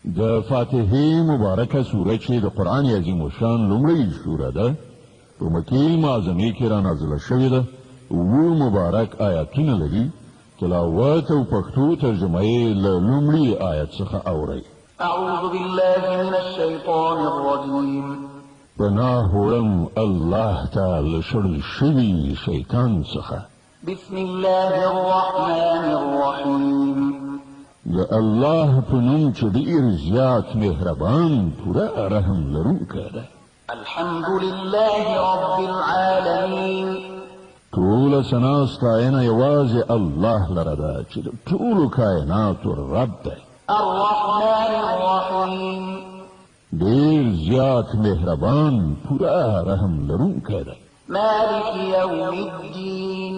د فاتحې مبارکه سوره چې د قرآن عظیم الشان لومړۍ سوره ده په مکې معظمې کې را نازله شوې ده. اووه مبارک آیاتونه لري. تلاوت او پښتو ترجمه یې له لومړي آیت څخه اورئ. اعوذ بالله من الشیطان الرجیم. پناه وړم الله ته له شړل شوي شیطان څخه. بسم الله الرحمن الرحیم. د الله په نوم چې ډېر زیات مهربان پوره رحم لرونکی دی. الحمد لله رب العالمین. ټوله ثنا ستاینه یوازې الله لره ده چې د ټولو کائناتو رب دی. الرحمن الرحیم. ډېر زیات مهربان پوره رحم لرونکی دی. مالک یوم الدین.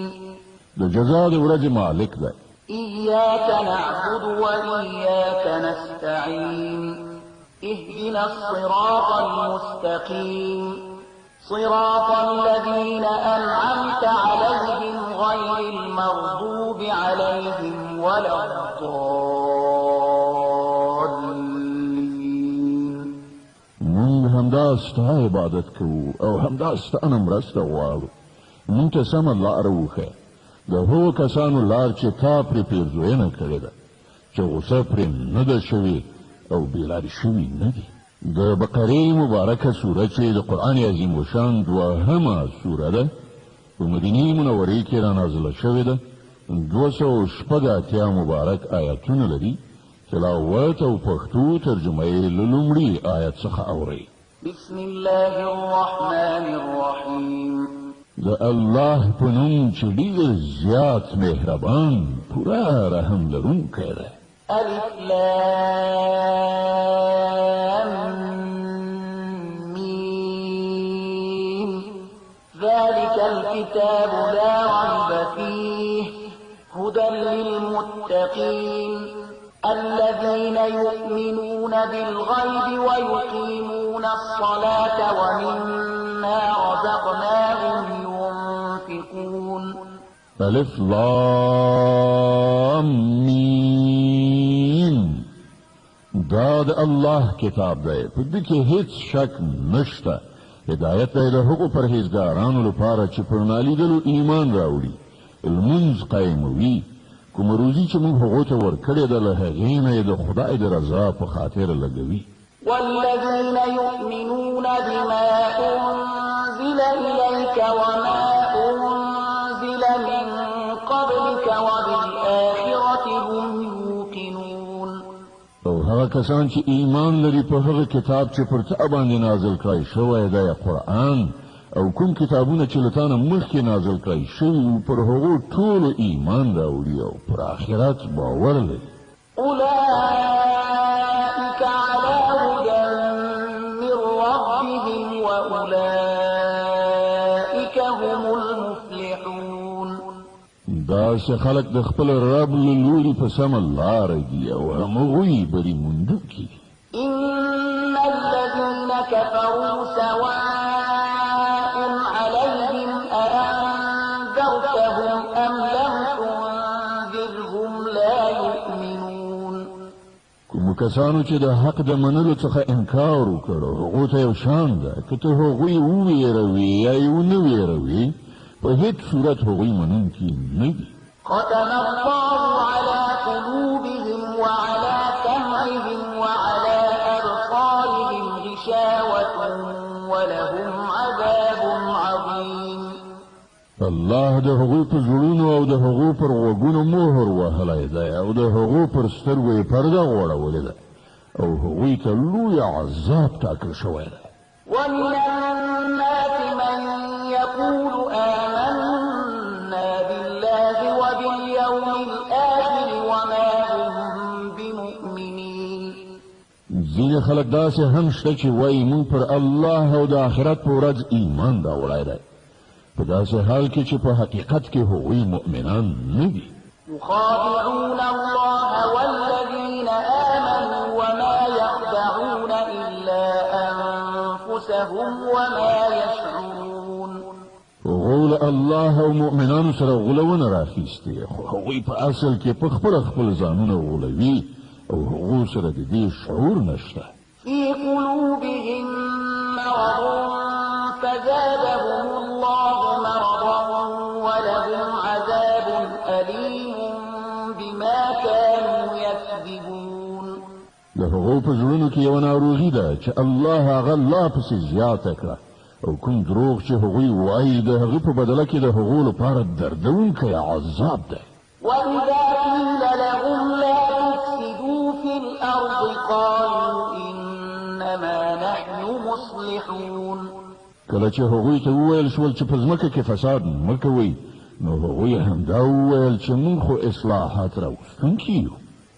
د جزا د ورځې مالک دی. إياك نعبد وإياك نستعين. اهدنا الصراط المستقيم صراط الذين أنعمت عليهم غير المغضوب عليهم ولا الضالين. مونږ همدا ستا عبادت کوو او همدا ستانه مرسته غواړو. مونږ ته سمه لاره وښیه. د هغو کسانو لار چې تا پرې پیرزوینه کړې ده چې غوسه پرې نه ده شوې او بېلارې شوي نه دي. د بقرې مبارکه سوره چې د قرآن عظیم الشان دوهمه سوره ده په مدینې منورې کې را نازله شوې ده. 280 مبارک آیاتونه لري. تلاوت او پښتو ترجمه یې له لومړي آیت څخه اورئ. بسم الله الرحمن الرحیم. د الله په نوم چې ډېر زیات مهربان پوره رحم لرونکی دی. الف لام میم. ذلك الكتاب لا ريب فيه هدى للمتقين الذين يؤمنون بالغيب ويقيمون الصلاة ومما رزقناهم ينفقون. الف لام میم. دا د الله کتاب دی. په دې کې هیڅ شک نشته. هدایت دی د هغو پرهیزګارانو لپاره چې پر نالیدلو ایمان راوړي، لمونځ قایموي، کومه روزي چې موږ هغو ته ورکړې ده له هغې نه یې د خدای د رضا په خاطر لګوي. والذين يؤمنون بما أنزل إليك وما أنزل من قبلك وبالآخرة هم يوقنون. او هغه کسان چې ایمان لري په هغه کتاب چې پر تا باندې نازل کړی شوی دی قرآن او کوم کتابونه چې له تا نه مخکې نازل کړی شوي پر هغو ټولو ایمان راوړي او پر آخرت باور لري. أولئك على هدى من ربهم وأولئك هم المفلحون. داسې خلک د خپل رب له لوري په سمه لاره دي او همغوی بری موندونکي دي. إن الذين كفروا سواء عليهم أأنذرتهم أم لم تنذرهم لا يؤمنون. کومو کسانو چې د حق د منلو څخه انکار وکړ هغو ته یو شان ده که ته هغوی وویروي یا یې ونه ویروي په هیڅ صورت هغوی منونکي نه دي. ختم الله على قلوبهم وعلى سمعهم وعلى أبصارهم غشاوة ولهم عذاب عظيم. الله د هغوی په زړونو او د هغو پر غوږونو مهر وهلی دی او د هغو پر سترګو یې پرده غوړولې ده او هغوی ته لوی عذاب ټاکل شوی دی. ومن الناس من يقول آمنا بالله وباليوم الآخر وما هم بمؤمنين. ځینې خلک داسې هم شته چې وایي موږ پر الله او د آخرت په ورځ ایمان راوړی دی په داسې حال کې چې په حقیقت کې هغوی مؤمنان نه دي. يخادعون الله والذين آمنوا وما يخدعون إلا أنفسهم وما يشعرون. غول الله او مؤمنانو سره غولونه راخیستې خو هغوی په اصل کې په خپل ځانونه غولوي او هغو سره د دې شعور نشته. في قلوبهم مرض فزادهم الله مرضا ولهم عذاب أليم بما كانوا يكذبون. د هغو په زړونو کې یوه ناروغي ده چې الله هغه لا پسې زیاته کړه، او کوم دروغ چې هغوی وایي د هغه په بدله کې د هغو لپاره دردونکی عذاب ده. وإذا قيل لهم لا تفسدوا في الأرض قالوا إنما نحن مصلحون. کله چې هغوی ته وویل شول چې په ځمکه کې فساد مه کوئ، نو هغوی همدا وویل چې موږ خو اصلاحات راوستونکي یو.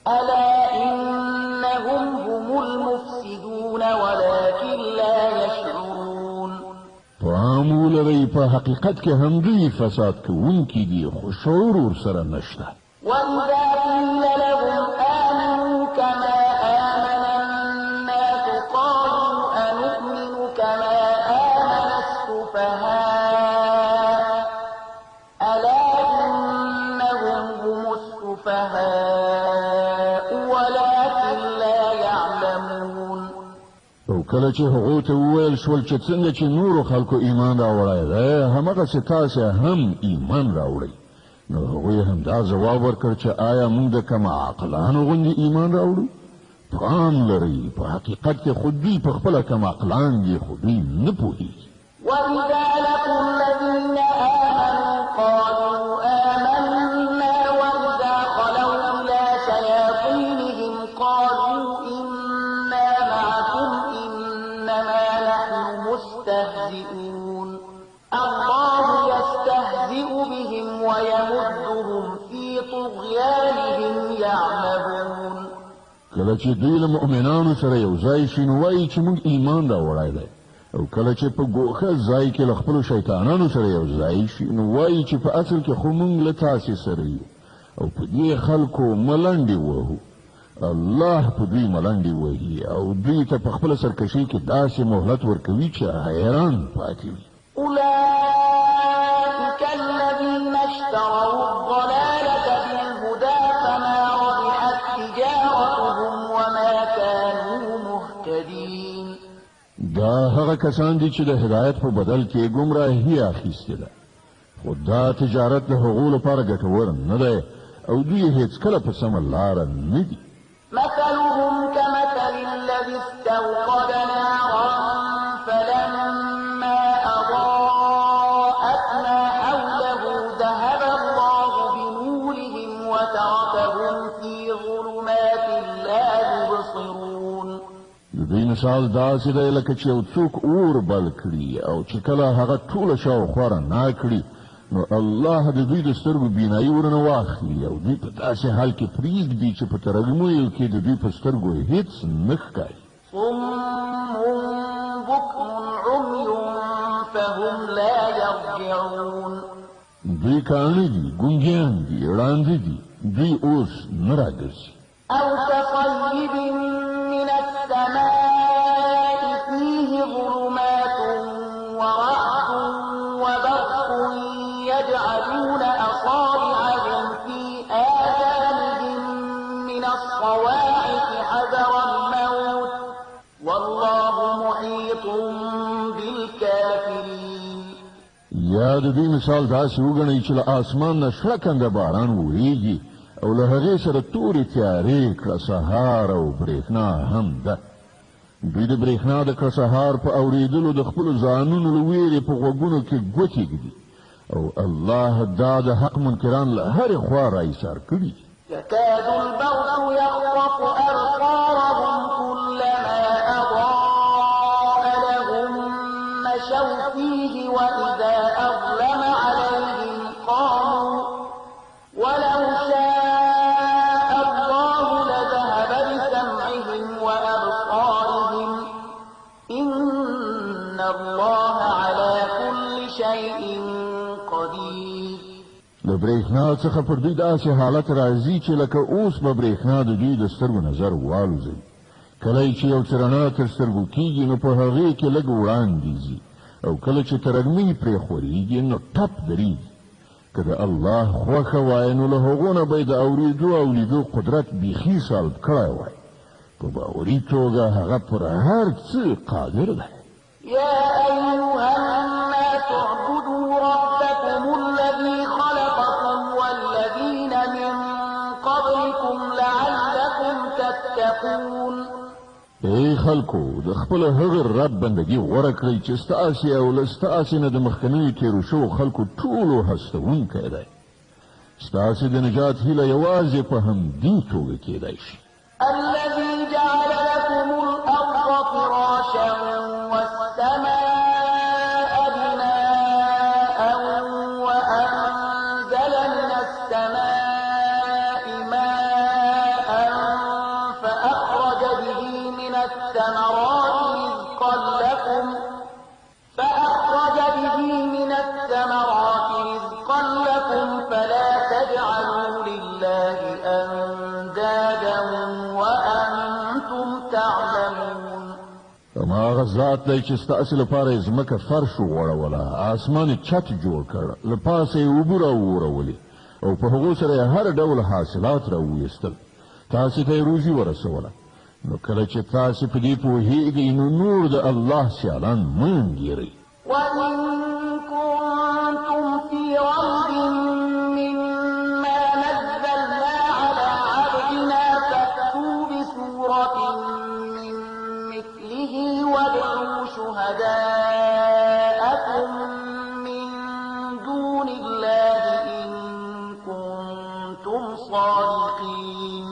ألا إنهم هم المفسدون ولكن لا يشعرون. پام ولرئ په حقیقت کې هم دوی فساد کوونکي دي خو شعور ورسره نشته. وإذا قيل لهم آمنوا كما آمن الناس قالوا أنؤمن كما آمن السفهاء ألا إنهم هم السفهاء ولكن لا يعلمون. او کله چې هغو ته وویل شول چې څنګه چې نورو خلکو ایمان راوړی دی همغسې تاسې هم ایمان راوړئ، نو هغوی هم دا ځواب ورکړ چې آیا موږ د کم عقلانو غوندې ایمان راوړو؟ پام لرئ په حقیقت کې خو دوی په خپله کم عقلان دي خو دوی نه پوهېږي. وإذا لقوا الذين آمنوا قالوا آمنا وإذا خلوا إلى شياطينهم قالوا إنا معكم إنما نحن مستهزئون. الله يستهزئ بهم ويمدهم في طغيانهم يعمهون. کله چې دوی له مؤمنانو سره یو ځای شي نو وایي چې موږ ایمان راوړی دی، او کله چې په ګوښه ځای کې له خپلو شیطانانو سره یو ځای شي نو وایي چې په اصل کې خو موږ له تاسې سره یو، او په دې خلکو ملنډې وهو. الله په دوی ملنډې وهي او دوی ته په خپله سرکشۍ کې داسې مهلت ورکوي چې حیران پاتې وي. أولئك الذين اشتروا الضلالة بالهدى فما ربحت تجارتهم وما كانوا مهتدين. دا هغه کسان دي چې د هدایت په بدل کې ګمراهي اخیستې ده، خو دا تجارت د هغو لپاره ګټور نه دی او دوی هیڅکله په سمه لاره نه دي. مثلهم كمثل الذي استوقد نارا فلما أضاءت ما حوله ذهب الله بنورهم وتركهم في ظلمات لا يبصرون. د دوی مثال داسې دی لکه چې یو څوک اور بل کړي او چې کله هغه ټوله شاوخوا رڼا کړي نو الله د دوی د سترګو بینایي ورنه واخلي او دوی په داسې حال کې پرېږدي چې په ترږمیو کې د دوی په سترګو هېڅ نه ښکاري. صم بكم عمي فهم لا يرجعون. دوی کاڼه دي، ګونګیان دي، ړانده دي، دوی اوس نه راګرځي. أو كصيب من السماء فيه ظلمات ورعد وبرق يجعلون أصابعهم في آذانهم من الصواعق حذر الموت والله محيط بالكافرين. یا د دوی مثال داسې وګڼئ چې له آسمان نه شړکنده باران وریږي او له هغې سره تورې تیارې کړه سهار او برېښنا هم ده. دوی د برېښنا د کړه سهار په اورېدلو د خپلو ځانونو له ویرې په غوږونو کې ګوتې ږدي او الله دا د حق منکران له هرې خوا راایسار کړي. يكاد البرق يخطف أبصارهم كلما أضاء لهم مشوا فيه وإذا أظلم عليهم قاموا ولو شاء الله لذهب بسمعهم وأبصارهم إن الله على كل شيء قدير. د برېښنا څخه پر دوی داسې حالت راځي چې لکه اوس به برېښنا د دوی د سترګو نظر والوځي. کله چې یو څه رڼا تر سترګو کېږي نو په هغې کې لږ وړاندې ځي او کله چې ترږمۍ پرې خورېږي نو ټپ درېږي. که د الله خوښه وای نو له هغو نه به یې د اورېدو او لیدو قدرت بیخي سلب کړی وای. په باوري توګه هغه پر هر څه قادر دی. يا أيها الناس اعبدوا ربكم الذي خلقكم والذين من قبلكم لعلكم تتقون. ای خلکو د خپل هغه رب بندگی غوره کړئ چې ستاسې او له ستاسې نه د مخکنیو تېرو شوو خلکو ټولو هستوونکی دی. ستاسې د نجات هیله یوازې په همدې توګه کېدی شي. الذي جعل لكم الأرض فراشا والسماء بناء وأنزل من السماء ماء فأخرج به من الثمرات رزقا لكم فلا تجعلوا لله أندادا وأنتم تعلمون. هماغه ذات دی چې ستاسې لپاره یې ځمکه فرش وغوړوله، اسمان یې چت جوړ کړ، له پاسه یې اوبه راوورولې او په هغو سره یې هر ډول حاصلات راوویستل، تاسې ته یې روزي ورسوله. نو کله چې تاسې په دې پوهېږئ نو نور د الله سیالان مه انګېرئ. وإن كنتم في ريب مما نزلنا على عبدنا فأتوا بسورة من مثله وادعوا شهداءكم من دون الله إن كنتم صادقين.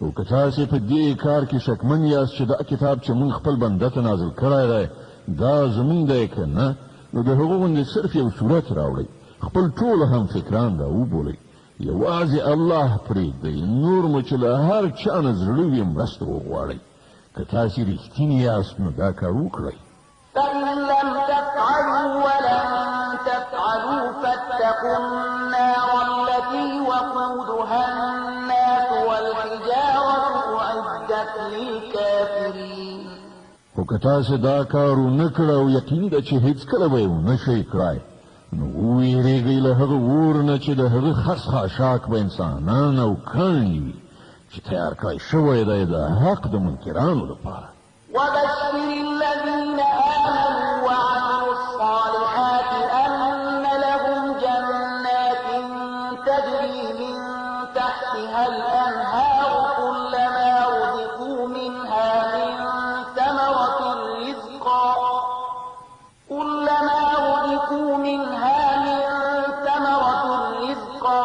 او که تاسې په دې کار کې شکمن یاست چې دا کتاب چې موږ خپل بنده ته نازل کړی دی دا زموږ دی که نه، نو د هغو غوندې صرف یو صورت راوړئ، خپل ټول هم فکران را وبولئ، یوازې الله پرېږدئ، نور مو چې له هر چا نه زړه وي مرسته وغواړئ. که تاسې رښتینې یاست نو دا کار وکړئ. فإن لم تفعلوا ولن تفعلوا فاتقوا النار التي وقودها الناس والحجارة أعدت للكافرين. خو که تاسې دا کار ونه کړه او یقین ده چې هېڅکله به یې ونه شئ کړای، نو وویرېږئ له هغه اور نه چې د هغه خس خاشاک به انسانان او کاڼي وي چې تیار کړی شوی دی د حق د منکرانو لپاره. وبشر الذين آمنوا وعملوا الصالحات أن لهم جنات تجري من تحتها الأنهار كلما رزقوا منها من ثمرة رزقا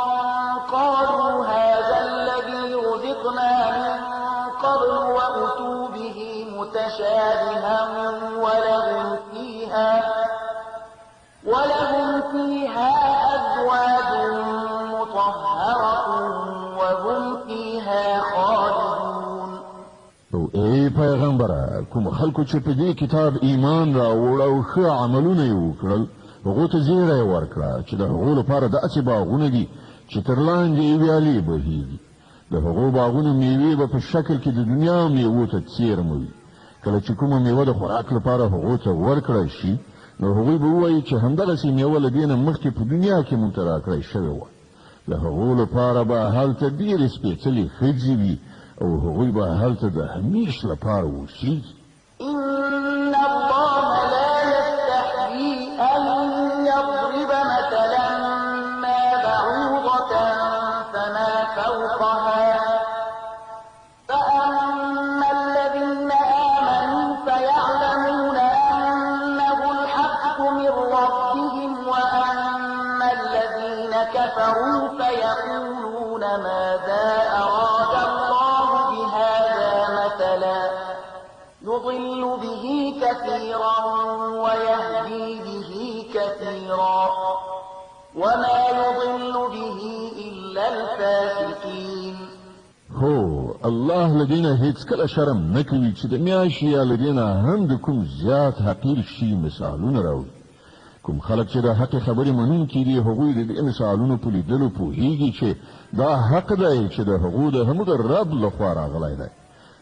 قالوا هذا الذي رزقنا من قبل وأتوا به متشابها ولهم فيها أزواج مطهرة وهم فيها خالدون. او ای پیغمبره، کوم خلکو چې په دې کتاب ایمان راوړ او ښه عملونه یې وکړل هغو ته زیری یې ورکړه چې د هغو لپاره داسې باغونه دي چې تر لاندې یې ویالې بهیږي. د هغو باغونو میوې به په شکل کې د دنیا میوو ته څیرمه وي. کله چې کومه میوه د خوراک لپاره هغو ته ورکړی شي نو هغوی به ووایي چې همدغسې میوه له دې نه مخکې په دنیا کې مونږ ته راکړی شوې وه. د هغو لپاره به هلته ډېرې سپېڅلې ښځې وي او هغوی به هلته د همیش لپاره اوسېږي. إن الله لا يستحيي أن يضرب مثلا ما بعوضة فما فوقها فأما الذين آمنوا فيعلمون أنه الحق من ربهم وأما الذين كفروا فيقولون ماذا أراد الله بهذا مثلا يضل به كثيرا ويهدي به كثيرا وما يضل به إلا الفاسقين. هو الله لدينا هیڅکله شرم نه کوي چې د میاشتې یا لدينا هم د کوم زیات حقیر شي مثالونه راوړي. کوم خلک چې د حق خبرې منونکي دي هغوی د دې مثالونو په لیدلو پوهېږي چې دا حق دی چې د هغو د همغه رب لخوا راغلی دی،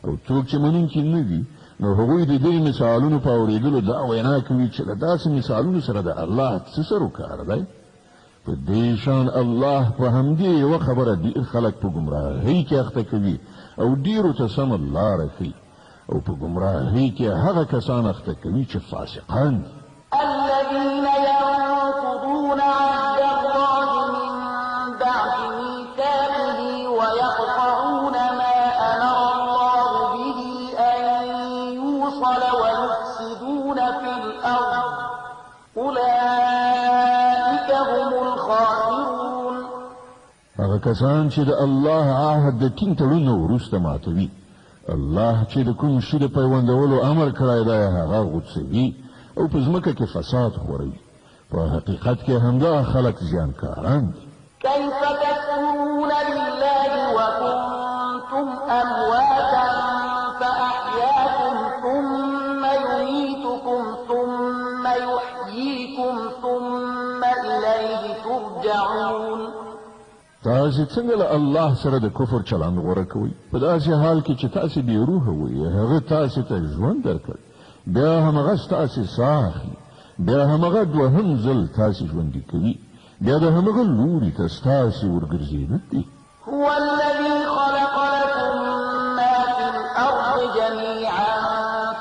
او څوک چې منونکي نه دي نو هغوی د دې مثالونو په اورېدلو دا وینا کوي چې له داسې مثالونو سره د الله څه سروکار دی. په دې شان الله په همدې یوه خبره ډېر خلک په ګمراهۍ کې اخته کوي او ډېرو ته سمه لاره ښیي او په ګمراهۍ کې هغه کسان اخته کوي چې فاسقان دي. الذين ينقضون عهد الله من بعد ميثاقه ويقطعون ما أمر الله به أن يوصل ويفسدون في الأرض أولئك هم الخاسرون. هغه کسان چې د الله عهد د ټینګ تړون وروسته ماتوي، الله چې د کوم شي د پیوندولو امر کړی دی هغه غوڅوي او په ځمکه کې فساد خوروي. په حقیقت کې همدا خلک زیانکاران دي. كيف تكفرون بالله وكنتم أمواتا فأحياكم ثم يميتكم ثم يحييكم ثم إليه ترجعون. تاسې څنګه له الله سره د کفر چلند غوره کوئ؟ په داسې حال کې چې تاسې بې روحه وئ، هغه تاسې ته ژوند درکړ، بیا همغه ستاسې ساه اخلي، بیا همغه دوهم ځل تاسې ژوندي کوي، بیا د همغه لوري ته ستاسې ورګرځېدل دي. هو الذي خلق لكم ما في الأرض جميعا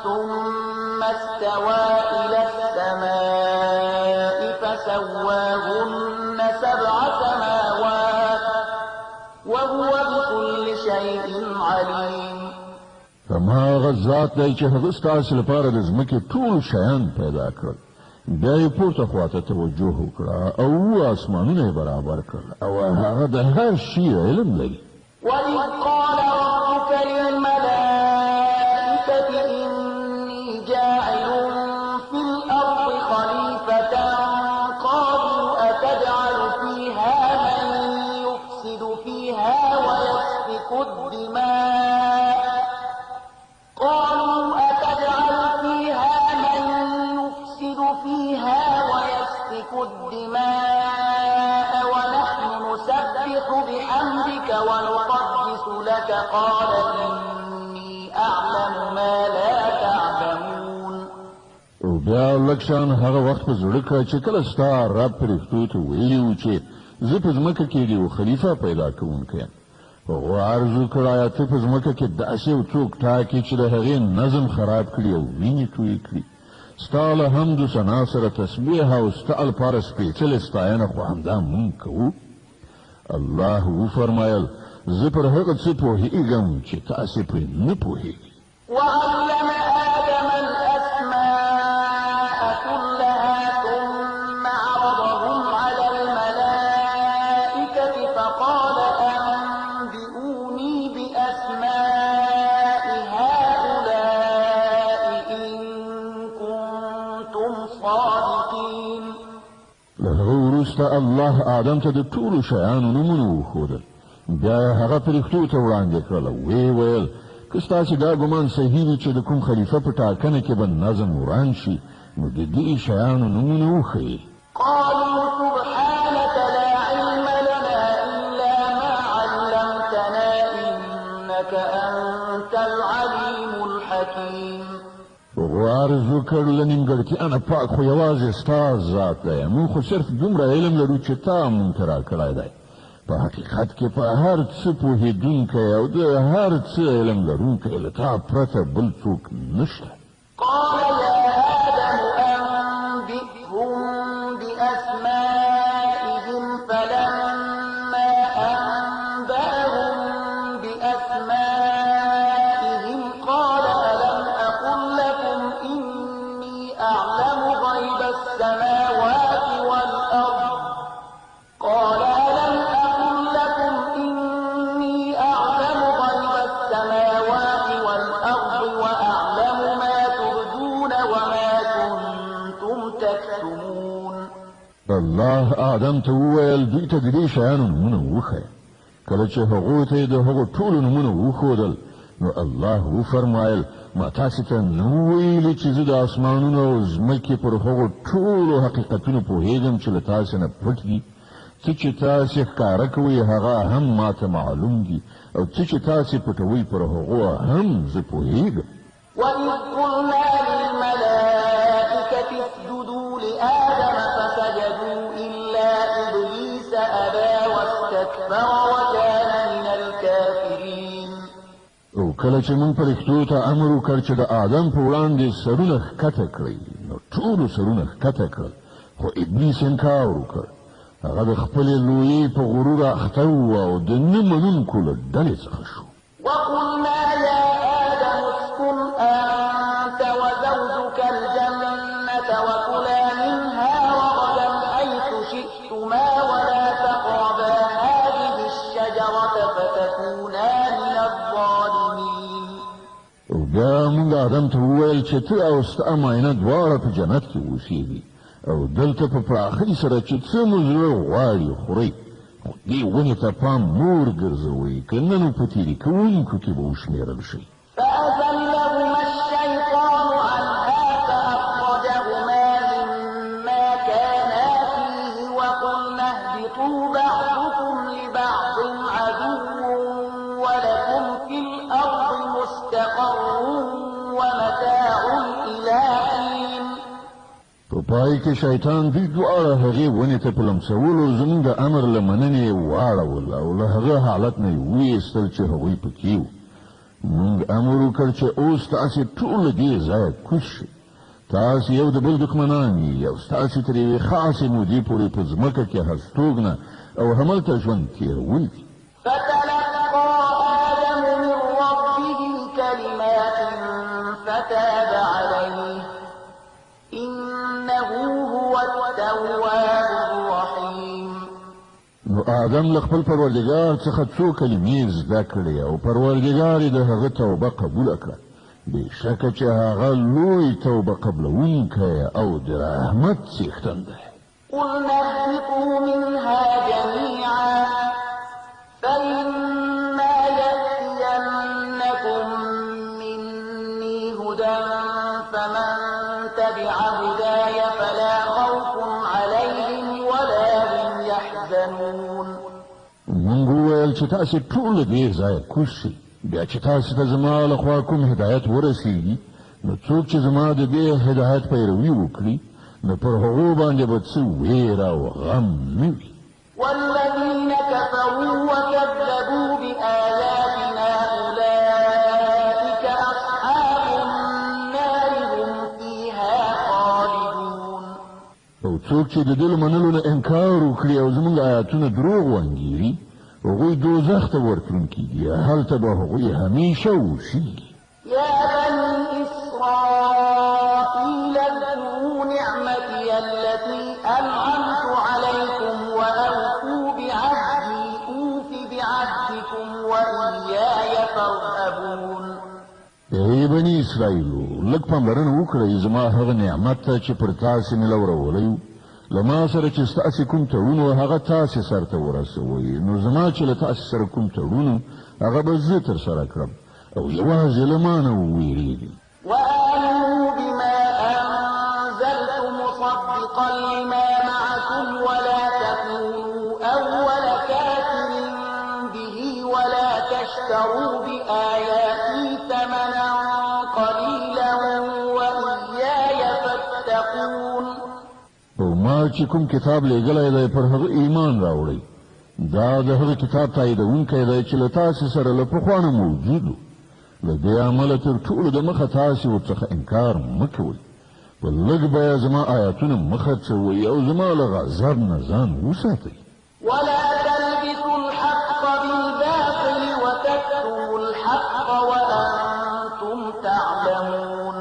ثم استوى إلى السماء فسواهن 7 سماوات وهو بكل شيء عليم. هماغه ذات دی چې هغه ستاسې لپاره د ځمکې ټول شیان پیدا کړل، بیا یې پورته خواته توجه وکړه او اسمانونه یې برابر کړل او هغه د هر شي علم لري. وإذ قال ربك للملائكة إني جاعل في الأرض خليفة قالوا أتجعل فيها من يفسد فيها ويسفك الدماء قالوا أتجعل فيها من يفسد فيها ويسفك الدماء ونحن نسبح بحمدك ونقدس لك قال إني أعلم ما لا تعلمون. او بیا لکشان هغه وخت په زړه کې چې کله ستا رب پرښتو ته ویلي و چې زه په ځمکه کې د یو خلیفه پیدا کوونکی یم. هغه عرض وکړه ته په ځمکه کې داسې یو څوک ټاکي چې د هغې نظم خراب کړي او وینې تویې کړي. ستا له حمد و ثنا سره تسبیح او ستا لپاره سپېڅلې ستاینه خو همدا مونږ کوو. الله وفرمایل زه پر هغه څه پوهېږم چې تاسې پرې نه پوهېږئ. وعلم آدم الأسماء كلها ثم عرضهم على الملائكة فقال أنبئوني بأسماء هؤلاء إن كنتم صادقين. له هغه وروسته الله آدم ته د ټولو شیانو نومونه وښودل، بیا یې هغه فرښتو ته وړاندې کړل او ویې ویل که ستاسې دا ګمان صحیح وي چې د کوم خلیفه په ټاکنه کې به نظم وران شي نو د دې شیانو نومونه وښیئ. قالوا سبحانك لا علم لنا إلا ما علمتنا إنك أنت العليم الحكيم. عرض وکړ له نیمګړتیا نه پاک خو یوازې ستا ذات دی، موږ خو صرف دومره علم لرو چې تا موږ ته راکړی دی. په حقیقت کې په هر څه پوهېدونکی او د هر څه علم لرونکی له تا پرته بل څوک نشته. قال يا آدم أنبئهم بأسمائهم فلما أنبأهم بأسمائهم قال ألم أقل لكم إني أعلم غيب السماوات والأرض قال ألم أقل لكم إني أعلم غيب السماوات والأرض وأعلم ما تبدون وما كنتم تكتمون. الله آدم ته وویل دوی ته د دې شیانو نومونه وښیه. کله چې هغو ته یې د هغو ټولو نومونه وښودل نو الله وفرمایل ما تاسې ته نه ویلي چې زه د اسمانونو او ځمکې پر هغو ټولو حقیقتونو پوهېږم چې له تاسې نه پټ دي. څه چې تاسې ښکاره کوئ هغه هم ما ته معلوم دي او څه چې تاسې پټوئ پر هغو هم زه پوهېږم. وإذ قلنا للملائكة اسجدوا لآدم فسجدوا إلا إبليس کله چې موږ فرښتو ته امر وکړ چې د آدم په وړاندې سرونه ښکته کړئ نو ټولو سرونه ښکته کړل خو ابلیس انکار وکړ هغه د خپلې لویۍ په غرور اخته و او د نه منونکو له ډلې څخه شو وقلنا يا آدم اسكن أنت وزوجك الجنة وكلا منها رغدا حيث شئتما ولا تقربا هذه الشجرة فتكونا من الظالمين. او بیا موږ آدم ته وویل چې ته او ستا ماینه دواړه په جنت کې اوسېږي او دلته په پراخۍ سره چې څه مو زړه غواړي خورئ خو دې ونې ته پام مور ګرځوئ که نه نو په تېرې کوونکو کې به وشمېرل شئ. فأزلهما الشيطان عنها فأخرجهما مما كانا فيه وقلنا اهبطوا بعضكم لبعض عدو ولكم في الأرض مستقر ومتاع إلى حين. په پای کې شیطان دوی دواړه هغې ونې ته په لمسولو زموږ د امر له مننې یې واړول او له هغه حالت نه یې ویستل چې هغوی پکې وو. موږ امر وکړ چې اوس تاسې ټول له دې ځایه کوز شئ تاسې یو د بل دښمنان یې او ستاسې تر یوې خاصې مودې پورې په ځمکه کې هستوګنه او هملته ژوند تېرول دي. فتلقى آدم من ربه كلمات فتاب عليه إنه هو التواب الرحيم. نو آدم له خپل پروردګار څخه څو کلمې زده کړې او پروردګار یې د هغه توبه قبوله کړه بېشکه چې هغه لوی توبه قبلوونکی او د رحمت څښتن دی. قلنا اهبطوا منها جميعا فإما يأتينكم مني هدى فمن تبع هداي فلا خوف عليهم ولا هم يحزنون. موږ وویل چې تاسې ټول دې ځایه کوز شئ بیا چې تاسې ته زما له خوا کوم هدایت ورسیږي نو څوک چې زما د دې هدایت پیروي وکړي نو پر هغو باندې به څه ویره او غم نه وي. والذين كفروا وكذبوا بآياتنا أولئك أصحاب النار هم فيها خالدون. او څوک چې د دې له منلو نه انکار وکړي او زموږ آیاتونه دروغ وانګیري هغوی دوزخ ته ورتلونکي دي هلته به هغوی همیشه اوسیږي. يا بني إسرائيل اذكروا نعمتي التي أنعمت عليكم وأوفوا بعهدي أوف بعهدكم وإياي فارهبون. ای بني اسرائیلو لږ پاملرنه وکړئ زما هغه نعمت ته چې پر تاسې مې لورولی له ما سره چې ستاسې کوم تړون و هغه تاسې سرته ورسوئ نو زما چې له تاسې سره کوم تړون هغه به زه ترسره کړم او یوازې له ما نه وویرېږئ. وآمنوا بما أنزلت مصدقا لما معكم ولا تكونوا أول كافر به ولا تشتروا بآياتي ثمنا قليلا وإياي فاتقون. او ما چې کوم کتاب لېږلی دی پر هغه ایمان راوړئ دا د هغه کتاب تاییدونکی دی چې له تاسې سره له پخوا نه موجود و له دې عمله تر ټولو د مخه تاسې ورڅخه انکار مه کوئ په لږ بیه زما آیاتونه مه خرڅوئ او زما له غضب نه ځان وساتئ. ولا تلبسوا الحق بالباطل وتكتموا الحق وأنتم تعلمون.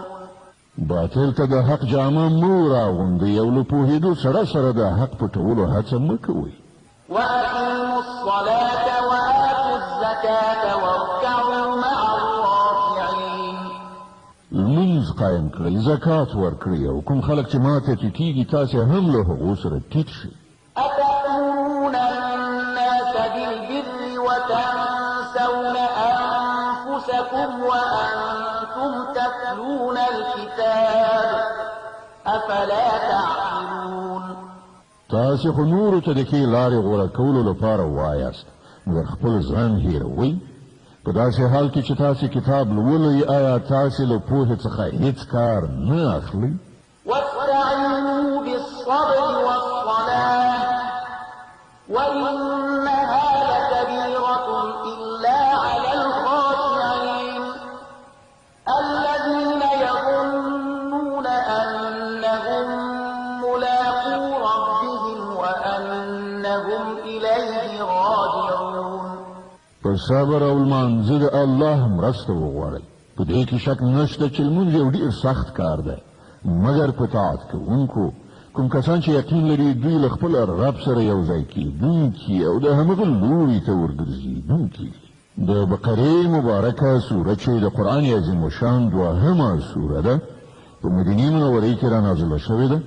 باطل ته د حق جامه مو راغوندئ او له پوهېدو سره سره د حق پټولو هڅه مه کوئ. وأقيموا الصلاة وآتوا الزكاة واركعوا مع الراكعين. لمونځ قایم کړئ زکات ورکړئ او کوم خلک چې ماته ټیټېږي تاسې هم له هغو سره ټیټ شئ. أتأمرون الناس بالبر وتنسون أنفسكم وأنتم تتلون الكتاب أفلا تعقلون. تاسې خو نورو ته د ښې لارې غوره کولو لپاره وایاست مګر خپل ځان هېروئ په داسې حال کې چې تاسې کتاب لولئ آیا تاسې له پوهې څخه هیڅ کار نه اخلئ. واستعينوا بالصبر والصلاة وإنها لكبيرة إلا على الخاشعين. صبر او لمانځه د الله مرسته وغواړئ. په دې کې شک نشته چې لمونځ یو ډېر سخت کار دی، مګر په طاعت کوونکو کوم کسان چې یقین لري دوی له خپل رب سره یو ځای کېدونکي او د همغه لوري ته ورګرځېدونکي. د بقرې مبارکه سوره چې د قرآن عظیم الشان دوهمه سوره ده، په مدینې منورې کې رانازله شوې ده.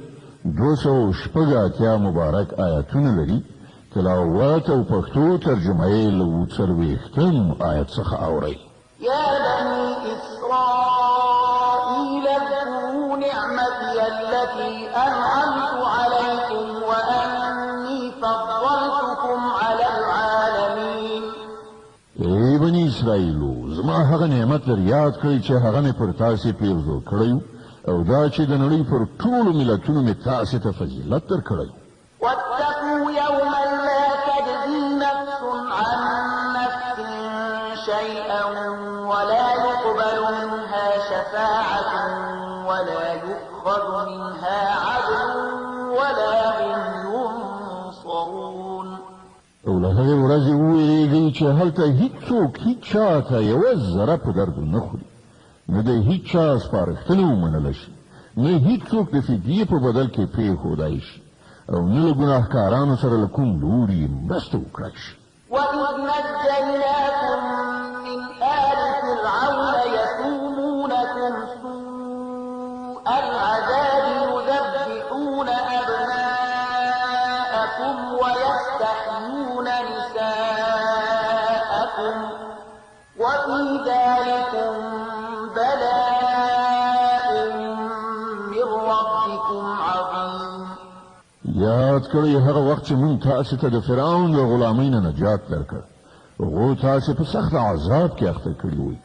286 مبارک آیاتونه لري. تلاوت او پښتو ترجمه یې له 40 آیت څخه اورئ. يا بني إسرائيل اذكروا نعمتي التي أنعمت عليكم وأني فضلتكم على العالمين. ای بني اسرائیلو، زما هغه نعمت در یاد کړئ چې هغه مې پر تاسې پیرزو کړی او دا چې د نړۍ پر ټولو ملتونو مې تاسې ته فضیلت درکړی. واتقوا يوما لا تجزي نفس عن نفس شيئا ولا يقبل منها شفاعة ولا يؤخذ منها عدل ولا هم ينصرون. او له هغې ورځې وویرېږئ چې هلته هیڅوک هیڅ چا ته یوه ذره په درد نه خوري، نه د هیڅ چا سپارښتنه ومنله شي، نه هیڅوک د فدیې په بدل کې پرېښودای شي او نه له ګناهکارانو سره له کوم لوري مرسته وکړای شي. وإذ نجيناكم من آل فرعون يسومونكم سوء العذاب يذبحون أبناءكم ويستحيون نساءكم وفي ذلكم بلاء من ربكم عظيم. یاد کړئ هغه وخت چې موږ تاسې ته د فرعون له غلامۍ نه نجات درکړ. هغو تاسې په سخت عذاب کې اخته کړي وئ.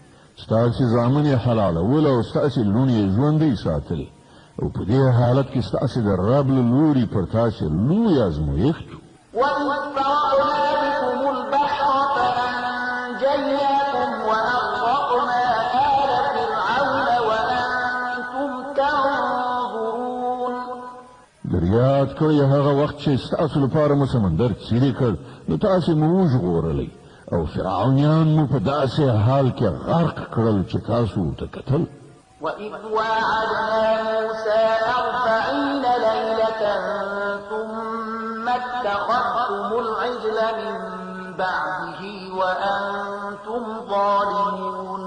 ستاسې زامن یې حلالول او ستاسې لوڼې یې ژوندۍ ساتلې او په دې حالت کې ستاسې د رب له لوري پر تاسې لوی ازمایښت و. وإذ فرقنا بكم البحر فأنجيناكم وأغرقنا آل فرعون وأنتم تنظرون. یاد کړئ هغه وخت چې ستاسو لپاره مو سمندر څیرې کړ، نو تاسې مو وژغورلی او فرعونیان مو په داسې حال کې غرق کړل چې تاسو ورته کتل. وإذ واعدنا موسى 40 ليلة ثم اتخذتم العجل من بعده وأنتم ظالمون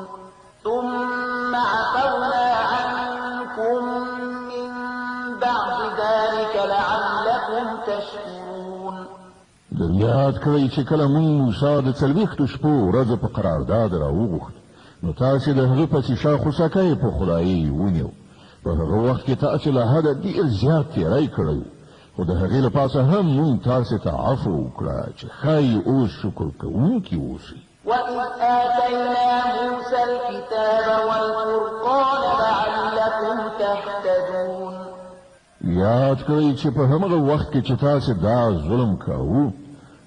ثم عفونا عنكم من بعد ذلك لعلكم تشكرون. یاد کړئ چې کله موږ موسی د 40 شپو ورځو په قرارداد راوغوښت، نو تاسې د هغه پسې شاخوسکه یې په خدایي ونیو. په هغه وخت کې تاسې له حده ډېر زیات تېری کړی، خو د هغې له پاسه هم موږ تاسې ته عفو وکړه چې ښایي اوس شکر کوونکي اوسئ. وإذ آتينا موسى الكتاب والفرقان لعلكم تهتدون. یاد کړئ چې په همغه وخت کې چې تاسې دا ظلم کاوه،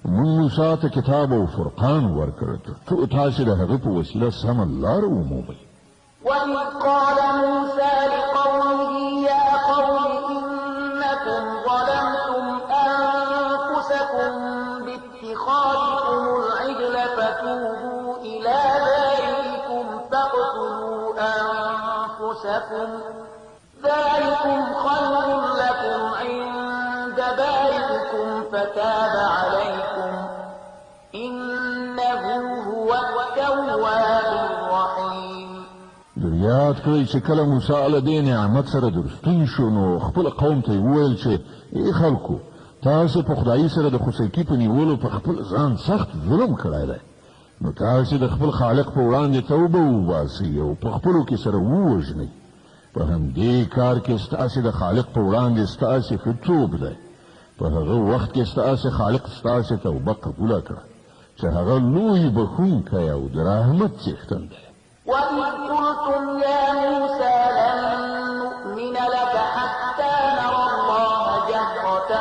موږ موسی ته کتاب او فرقان ورکړ تر څو تاسې د هغه په وسیله سمه لاره ومومئ. وإذ قال موسى لقومه يا قوم إنكم ظلمتم أنفسكم باتخاذكم العجل فتوبوا إلى بارئكم فاقتلوا أنفسكم ذلكم خير لكم عند بارئكم فتاب عليكم إنه هو التواب الرحيم. یاد کړئ چې کله موسی له دې نعمت سره درستون شو، نو خپل قوم ته یې وویل چې ای خلکو، تاسې په خدایي سره د خوسکي په نیولو په خپل ځان سخت ظلم کړی دی، نو تاسې د خپل خالق په وړاندې توبه وباسئ او په خپلو کې سره ووژنئ. په همدې کار کې ستاسې د خالق په وړاندې ستاسې ښه توب دی. په هغه وخت کې ستاسې خالق ستاسې توبه قبوله کړه چې هغه لوی بخښونکی او د رحمت څښتن دی. وإذ قلتم يا موسى لن نؤمن لك حتى نرى الله جهرة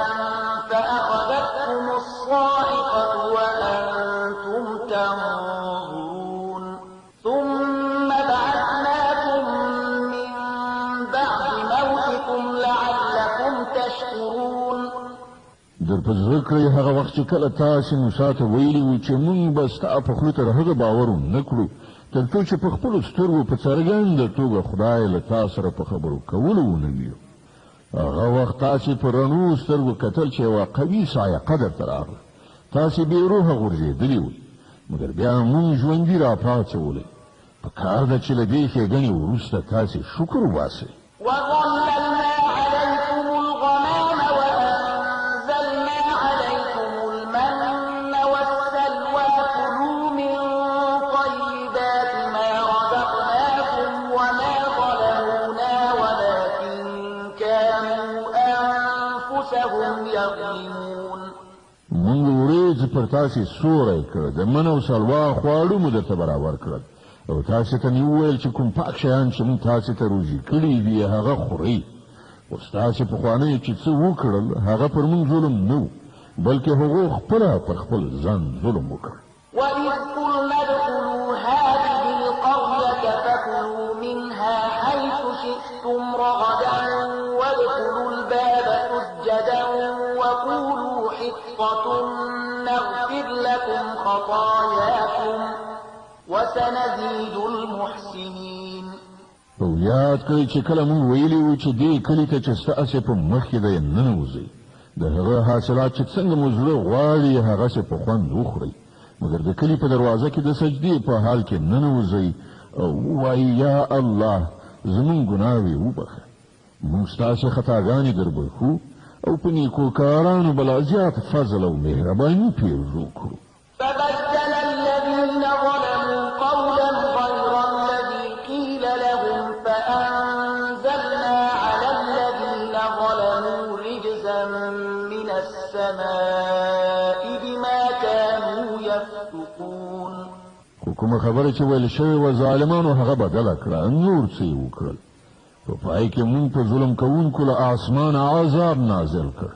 فأخذتكم الصاعقة وأنتم تنظرون ثم بعثناكم من بعد موتكم لعلكم تشكرون. در په زړه کړئ هغه وخت چې کله تاسې موسی ته ویلي وو چې موږ به ستا په خولې تر هغه باور ونه کړو تر څو چې په خپلو سترګو په څرګنده توګه خدای له تا سره په خبرو کولو ونه ویو. هغه وخت تاسې په رڼو سترګو کتل چې یوه قوي صاعقه درته راغله. تاسې بې روحه غورځېدلي وئ، مګر بیا موږ ژوندي راپاڅولئ. په کار ده چې له دې ښېګڼې وروسته تاسې شکر وباسئ. وظللنا عليكم الغمام وأنزلنا عليكم المن والسلوى كلوا من طيبات ما رزقناكم وما ظلمونا ولكن كانوا أنفسهم يظلمون. موږ ورېځ پر تاسې سوری کړ، د من او سلوا خواړه مو درته برابر کړل او تاسې ته مې وویل چې کوم پاک شیان چې موږ تاسې ته روزي کړي دي هغه خورئ. اوس تاسې پخوانیو چې څه وکړل هغه پر موږ ظلم نه و، بلکې هغو خپله پر خپل ځان ظلم وکړ. وإذ قلنا ادخلوا هذه القرية فكلوا منها حيث شئتم رغدا وادخلوا الباب سجدا وقولوا حطة نغفر لكم خطاياكم وسنزيد المحسنين. او یاد کړئ چې کله موږ ویلي وو چې دې کلي ته چې ستاسې په مخکې دی ننوځئ، د هغه حاصلات چې څنګه مو زړه غواړي هغسې په خوند وخورئ، مګر د کلي په دروازه کې د سجدې په حال کې ننوځئ او ووایئ یا الله زموږ ګناوې وبخه، موږ ستاسې خطاګانې دربښو او په نیکوکارانو به لا زیات فضل او مهرباني پیرزو کړو. فبدل الذين ظلموا قولا غير الذي قيل لهم فأنزلنا على الذين ظلموا رجزا من السماء بما كانوا يفسقون. کومه خبره چې ویل شوې وه ظالمانو هغه بدله کړه، نور څه یې وکړل. په پای کې موږ په ظلم کوونکو له آسمانه عذاب نازل کړ.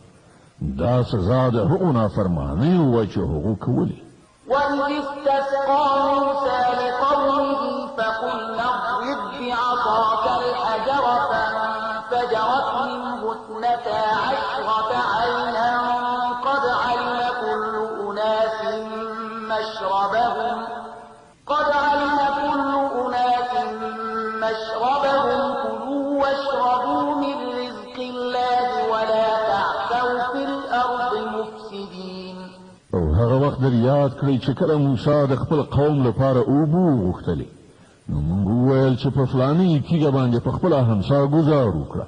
دا سزا د هغو نافرمانیو وه چې هغو کولې. وإذ استسقى موسى لقومه فقلنا اضرب بعصاك الحجر فانفجرت منه 12 عينا قد علم كل أناس مشربهم كلوا واشربوا من رزق الله ولا تعثوا في الأرض مفسدين. او هغه وخت در یاد کړئ چې کله موسی د خپل قوم لپاره اوبه وغوښتلې، نو موږ وویل چې په فلاني تیږه باندې په خپله همسا ګزار وکړه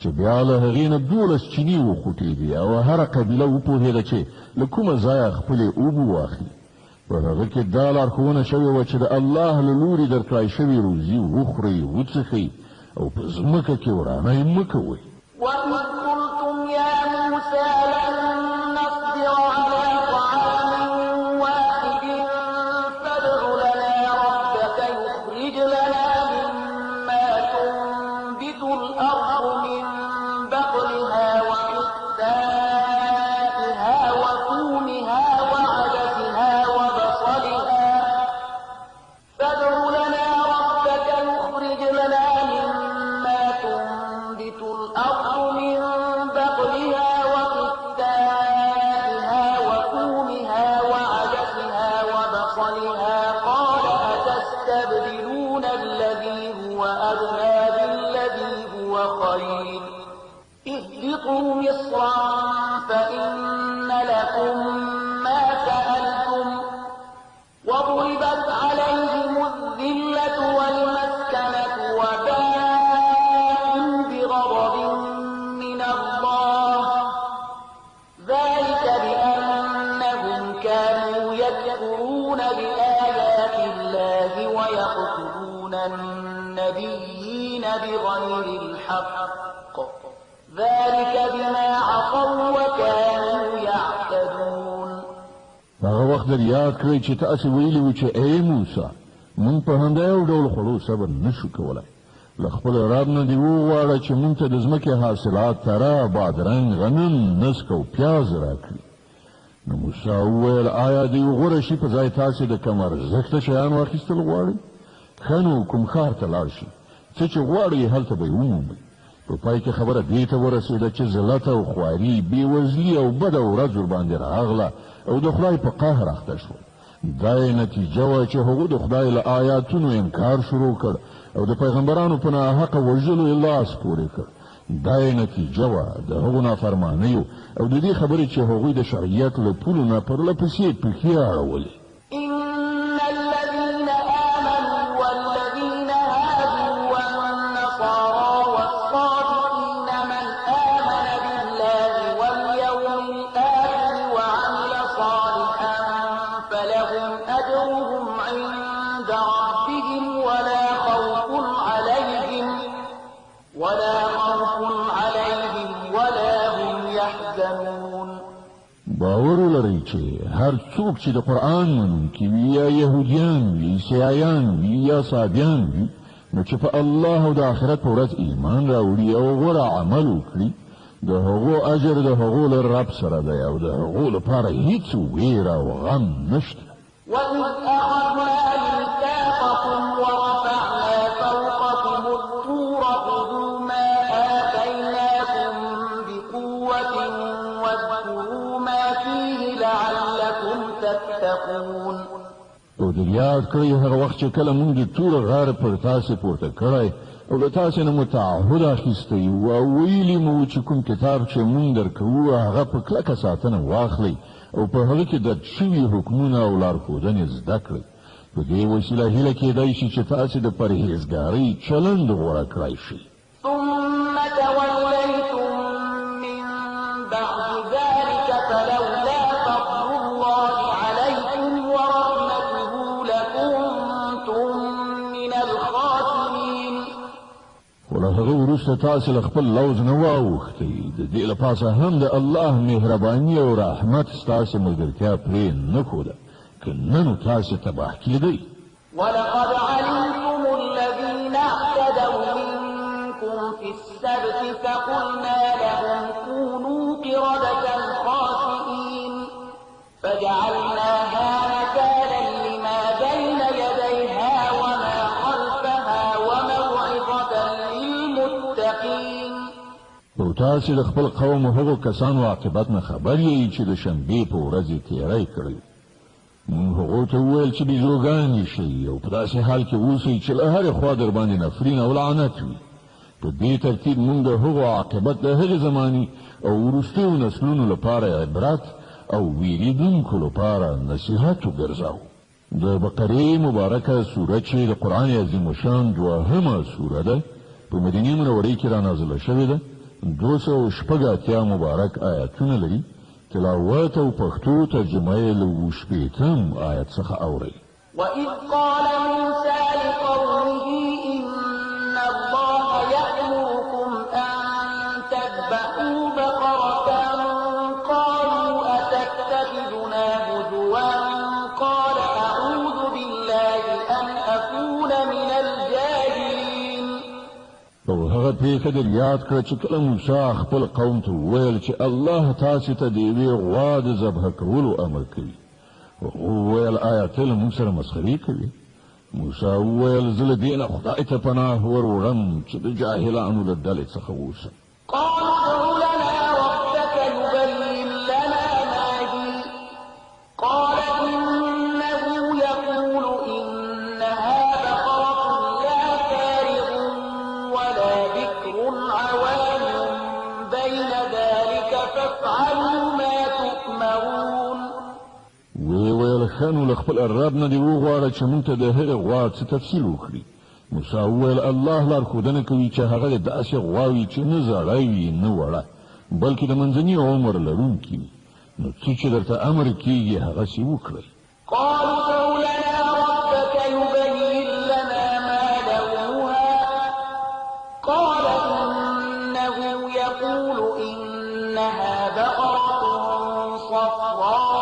چې بیا له هغې نه 12 چینې وخوټېدې او هره قبیله وپوهېده چې له کومه ځایه خپلې اوبه واخلي. په هغه کې دا لارښوونه شوې وه چې د الله له لورې درکړای شوې روزي وخورئ وڅښئ او په ځمکه کې ورانۍ مه کوئ. وإذ قلتم يا موسى لن نصبر على طعام واحد فادع لنا ربك يخرج لنا مما تنبت الأرض من بقلها وقثائها وثومها وعدسها وبصلها فادع لنا ربك يخرج لنا مما تنبت الأرض من بقلها وقثائها وثومها وعدسها وبصلها قال أتستبدلون الذي هو أدنى بالذي هو خير اهبطوا مصرا فإن لكم ما سألتم وضربت عليهم الذلة والمسكنة وباءوا بغضب من الله ذلك بأنهم كانوا يكفرون بآيات الله ويقتلون النبيين بغير الحق ذلك بما عصوا وكانوا يعتدون. هغه وخت در یاد کړئ چې تاسې ویلي وو چې ای موسی موږ په همدا یو ډول خوړو صبر نشو کولی، له خپل رب نه دې وغواړه چې موږ ته د ځمکې حاصلات تره، بادرنګ، غنم، نسک او پیاز راکړي. نو موسی وویل آیا د یو غوره شي په ځای تاسې د کم ارزښته شیانو اخیستل غواړئ؟ ښه نو کوم ښار ته لاړ شئ، څه چې غواړئ هلته به یې ومومئ. په پای کې خبره دې ته ورسېده چې ذلت او خواري بېوزلي او بده ورځ ورباندې راغله او د خدای په قهر اخته شول. دا یې نتیجه وه چې هغوی د خدای له آیاتونو انکار شروع کړ او د پیغمبرانو په ناحقه وژلو یې لاس پورې کړ. دا یې نتیجه وه د هغو نافرمانیو او د دې خبرې چې هغوی د شرعیت له پولو نه پرله پسې پښې اړولې. باور ولرئ چې هر څوک چې د قرآن منونکي وي یا یهودیان وي عیسایان وي یا صابیان وي نو چې په الله او د آخرت په ورځ ایمان راوړي او غوره عمل وکړي د هغو اجر د هغو له رب سره دی او د هغو لپاره هیڅ ویره او غم نشته. وَإِذْ أَخَذْنَا مِيثَاقَكُمْ وَرَفَعْنَا فَوْقَكُمُ الطُّورَ خُذُوا مَا آتَيْنَاكُمْ بِقُوَّةٍ وَاذْكُرُوا مَا فِيهِ لَعَلَّكُمْ تَتَّقُونَ. او د یاد کړئ هغه وخت چې کله موږ د تور غار پر تاسې پورته کړی او له تاسې نه مو تعهد اخیستی و او ویلي مو چې کوم کتاب چې موږ درکوو هغه په کلکه ساتنه واخلئ او په هغه کې د شوي حکمونه او لارښودنې زده کړئ. په دې وسیله هیله کېدای شي چې تاسې د پرهیزګارۍ چلند غوره کړی شي. ثم توليتم من بعد ذلك فلولا فضل الله عليكم ورحمته لكنتم من الخاسرين. وله هغه وروسته تاسې له خپل لوز نه واوښتئ د دې له پاسه هم د الله مهرباني او رحمت ستاسې ملګرتیا پرې نه ښوده که نه نو تاسې تباه کېدئ. ولقد علمتم الذين اعتدوا منكم في السبت فقلنا لهم كونوا قردة خاسئين فجعلناها نكالا لما بين يديها وما خلفها وموعظة للمتقين. او تاسې د خپل قوم هغو کسانو عاقبت نه خبر یې چې د شنبې په ورځ یې تېری کړی. موږ هغو ته وویل چې بیزوګانې شئ او په داسې حال کې اوسئ چې له هرې خوا در باندې نفرین او لعنت وي. په دې ترتیب موږ د هغو عاقبت د هغې زمانې او وروستیو نسلونو لپاره عبرت او ویریدونکو لپاره نصیحت وګرځاو. د بقرې مبارکه سوره چې د قرآن عظیم الشان دوهمه سوره ده په مدینې منورې کې رانازله شوې ده. 286 مبارک آیاتونه لري. تلاوت او پښتو ترجمه یې له 80 آیت څخه اورئ. وَإِذْ قَالَ مُوسَى لِقَوْمِهِ إِنَّ اللَّهَ يَأْمُرُكُمْ أَن تَذْبَحُوا بَقَرَةً قَالُوا أَتَتَّخِذُنَا هُزُوًا قَالَ أَعُوذُ بِاللَّهِ أَنْ أَكُونَ مِنَ الْجَاهِلِينَ. او هغه پیښه در یاد کړه چې کله موسی خپل قوم ته وویل چې الله تاسې ته د یوې غوا د ذبح کولو امر کوي. وویل آیا ته له موږ سره مسخرې کوې؟ موسی وویل زه له دې نه خدای ته پناه ور وړم چې د جاهلانو له ډلې څخه اوسم. قالوا ادع لنا ربك يبين لنا ما هي قال إنه يقول إنها بقرة لا فارغ ولا بكر عوان بين ذلك فافعلوا ما تؤمرون. ویل ښه نو له خپل رب نه دې وغواړه چې موږ ته د هغې غوا څه تفصیل وکړي. موسی وویل الله لارښودنه کوي چې هغه داسې غوا وي چې نه زړه وي نه وړه بلکې د منځني عمر لرونکي وي. نو څه چې درته امر کېږي هغسې وکړئ. قالوا ادع لنا ربك يبين لنا ما لونها قال إنه يقول إنها بقرة صفراء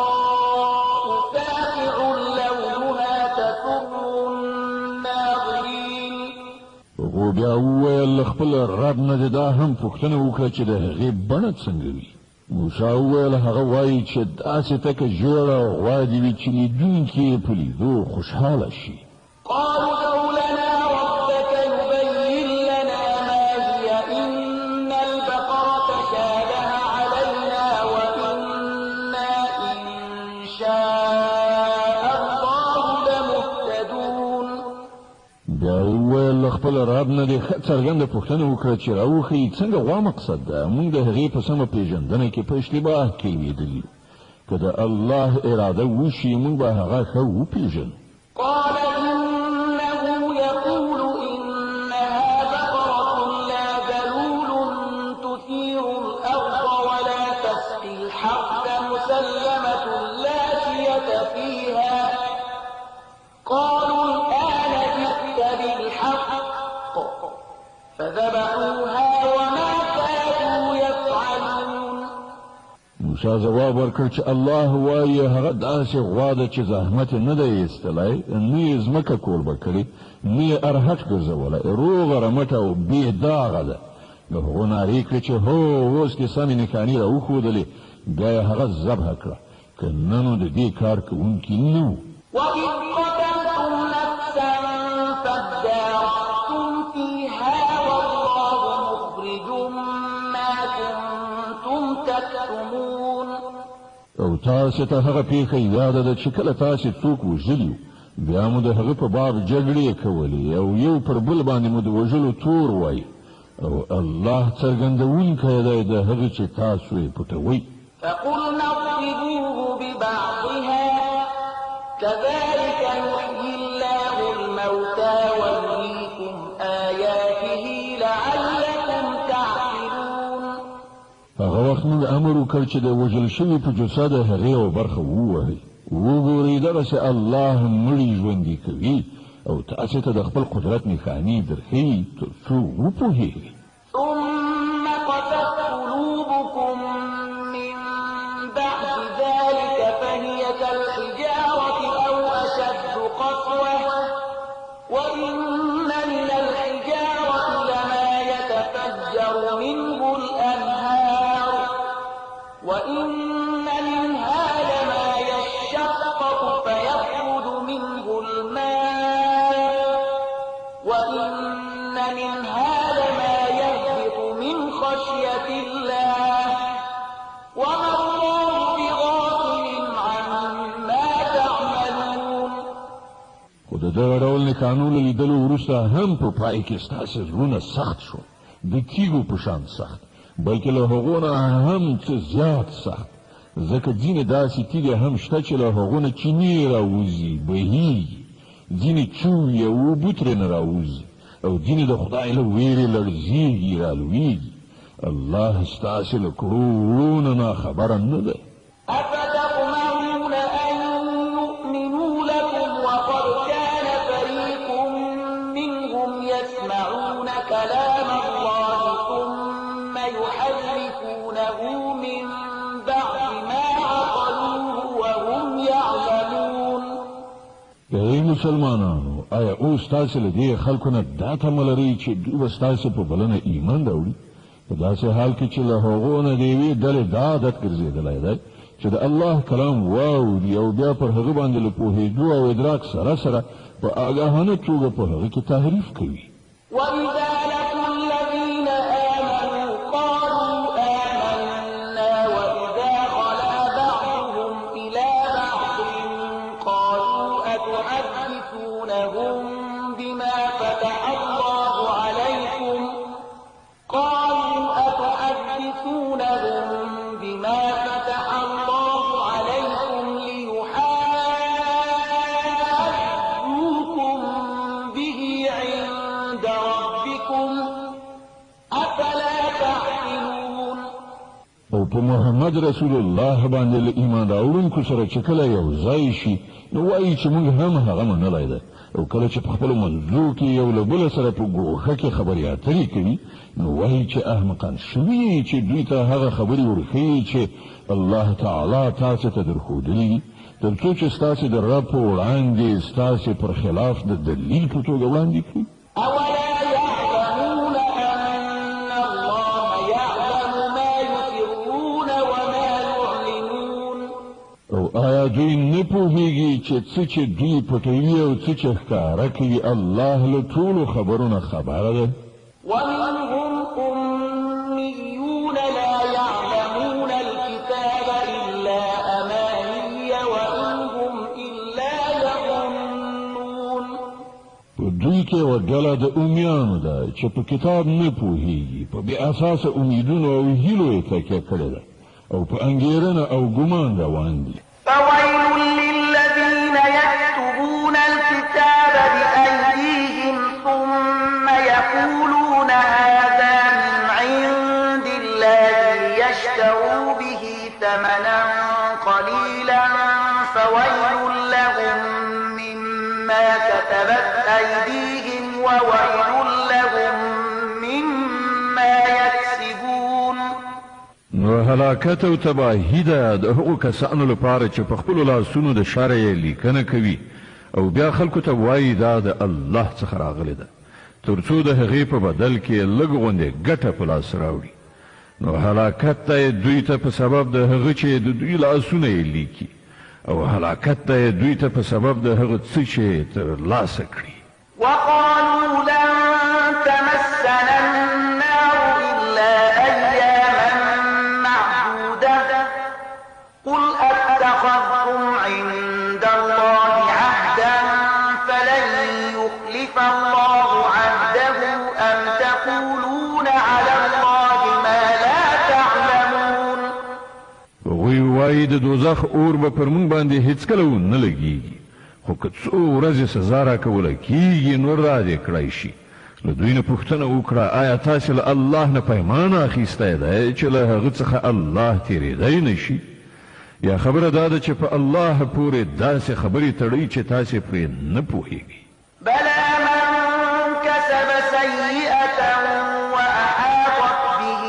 فاقع لونها تسر الناظرين. هغو بیا وویل له خپل رب نه دې دا هم پوښتنه وکړه چې د هغې بڼه څنګه وي. موسی وویل هغه وایي چې داسې تکه ژېړه غوا دې وي چې لیدونکي یې په لیدو خوشحاله شي. قالوا ادع لنا ربك يبين لنا ما هي إن خپل رب نه د څرګنده پوښتنه وکړه چې راوښیي څنګه غوا مقصد ده. موږ د هغې په سمه پېژندنه کې په اشتباه کې لوېدلي. که د الله اراده وشي موږ به هغه ښه وپېژنو. قال إنه يقول إنها بقرة لا ذلول تثير الأرض ولا تسقي الحرث مسلمة لا شية فيها. قالوا الآن جئت بالحق فذبحوها وما كانوا يفعلون. موسی ځواب ورکړ چې الله وایي هغه داسې غوا ده چې زحمت یې نه دی ایستلی، نه یې ځمکه کوربه کړې، نه یې ارهټ ګرځولی، روغه رمټه او بې داغه ده. له هغو نارې کړې چې هو اوس کې سمې نښانې راوښودلې، بیا یې هغه ذبح کړه. که نه نو د دې کار کوونکي نه وو. وإذ قتلتم نفسا فادارأتم فيها والله مخرج ما كنتم تكتمون. او تاسې ته هغه پیښه یاده ده چې کله تاسې څوک وژلي، بیا مو د هغه په باب جګړې کولې او یو پر بل باندې مو د وژلو تور وایي، او الله څرګندونکی دی د هغه چې تاسو یې پټوئ. فقلنا اضربوه ببعضها كذلك يحيي الله الموتى ويريكم آياته لعلكم تعقلون. هغه وخت موږ امر وکړ چې د وژل شوي په جثه د هغې یوه برخه ووهئ. وګورئ دغسې الله مړي ژوندي کوي او تاسې ته د خپل قدرت نښانې درښیي تر څو وپوهېږئ. ثم قست قلوبكم من بعد ذلك فهي كالحجارة أو أشد قسوة وإن من الحجارة لما يتفجر منه الأنهار وإن منها لما يشقق فيخرج منه الماء وإن منها لما يهبط من خشية الله وما الله بغافل عما تعملون. خو د دغه ډول نښانو له لیدلو وروسته هم په پای کې ستاسې زړونه سخت شو، د تیږو په شان سخت، بلکې له هغو نه هم څه زیات سخت، ځکه ځینې داسې تیږې هم شته چې له هغو نه چینې راوځي، بهیږي، ځینې چوي او اوبه ترېنه راوځي، او ځینې د خدای له ویرې لړزېږي، رالویږي. الله ستاسې له کړو وړو نه خبره نه دی. أفتطمعون أن يؤمنوا لكم وقد كان فريق منهم يسمعون كلام الله ثم يحرفونه من بعد ما عقلوه وهم يعلمون. ای مسلمانانو، آیا اوس تاسې له دې خلکو نه دا تمه لرئ چې دوی به ستاسې په بلنه ایمان راوړي؟ په داسې حال کې چې له هغو نه د یوې ډلې دا عادت ګرځېدلی دی چې د الله کلام واوري او بیا پر هغه باندې له پوهېدو او ادراک سره سره په آګاهانه توګه په هغه کې تحریف کوي. وإذا لقوا الذين آمنوا قالوا آمنا وإذا خلا بعضهم إلى بعض قالوا أتحدثونهم بما فتح الله عليكم ليحاجوكم به عند ربكم أفلا تعقلون. او په محمد رسول الله باندې له ایمان راوړونکو سره چې کله یو ځای شي نو وایي چې موږ هم هغه منلی ده، او کله چې په خپلو منځو کې یو له بله سره په ګوښه کې خبرې اترې کوي نو وایي چې احمقان شوي چې دوی ته هغه خبرې ورښیي چې الله تعالی تاسې ته درښودلي دي، تر څو چې ستاسې د رب په وړاندې ستاسې پر خلاف د دلیل په توګه وړاندې کړي. أولا يعلمون أن الله يعلم ما يسرون وما يعلنون. او آیا دوی نه پوهېږي چې څه چې دوی پټوي او څه چې ښکاره کوي الله له ټولو خبرونه خبره ده. ومنهم أميون لا يعلمون الكتاب إلا أماني وإن هم إلا يظنون. په دوی کې یو ډله د امیانو ده چې په کتاب نه پوهیږي، په بې اساسه امیدونو او هیلو یې تکیه کړې ده او په انګېرنه او ګمان روان دي. فويل للذين يكتبون الكتاب بأيديهم ثم يقولون هذا من عند الله ليشتروا به ثمنا قليلا فويل لهم مما كتبت أيديهم وويل لهم مما يكسبون. نو هلاکت او تباهی ده د هغو کسانو لپاره چې په خپلو لاسونو د شر یې لیکنه کوي او بیا خلکو ته وایي دا د الله څخه راغلی ده، تر څو د هغې په بدل کې لږ غوندې ګټه په لاس راوړي. نو هلاکت ته دوی ته په سبب د هغه چې د دوی لاسونه یې لیکي، او هلاکت ته دوی ته په سبب د هغه څه چې ترلاسه کړي. وقالوا لن تمسنا النار إلا أياما معدودة قل أتخذتم عند الله عهدا فلن يخلف الله عهده أم تقولون على الله ما لا تعلمون. وی وای د دوزخ اور به پر مونږ باندې هیڅکله نه لګیږي، خو که څو ورځې سزا راکوله کېږي نو را دې کړی شي. له دوی نه پوښتنه وکړه آیا تاسې له الله نه پیمان اخیستی دی چې له هغه څخه الله تېرېدی نه شي؟ یا خبره دا ده چې په الله پورې داسې خبرې تړئ چې تاسې پرې نه پوهیږئ. بلى من كسب سيئة وأحاطت به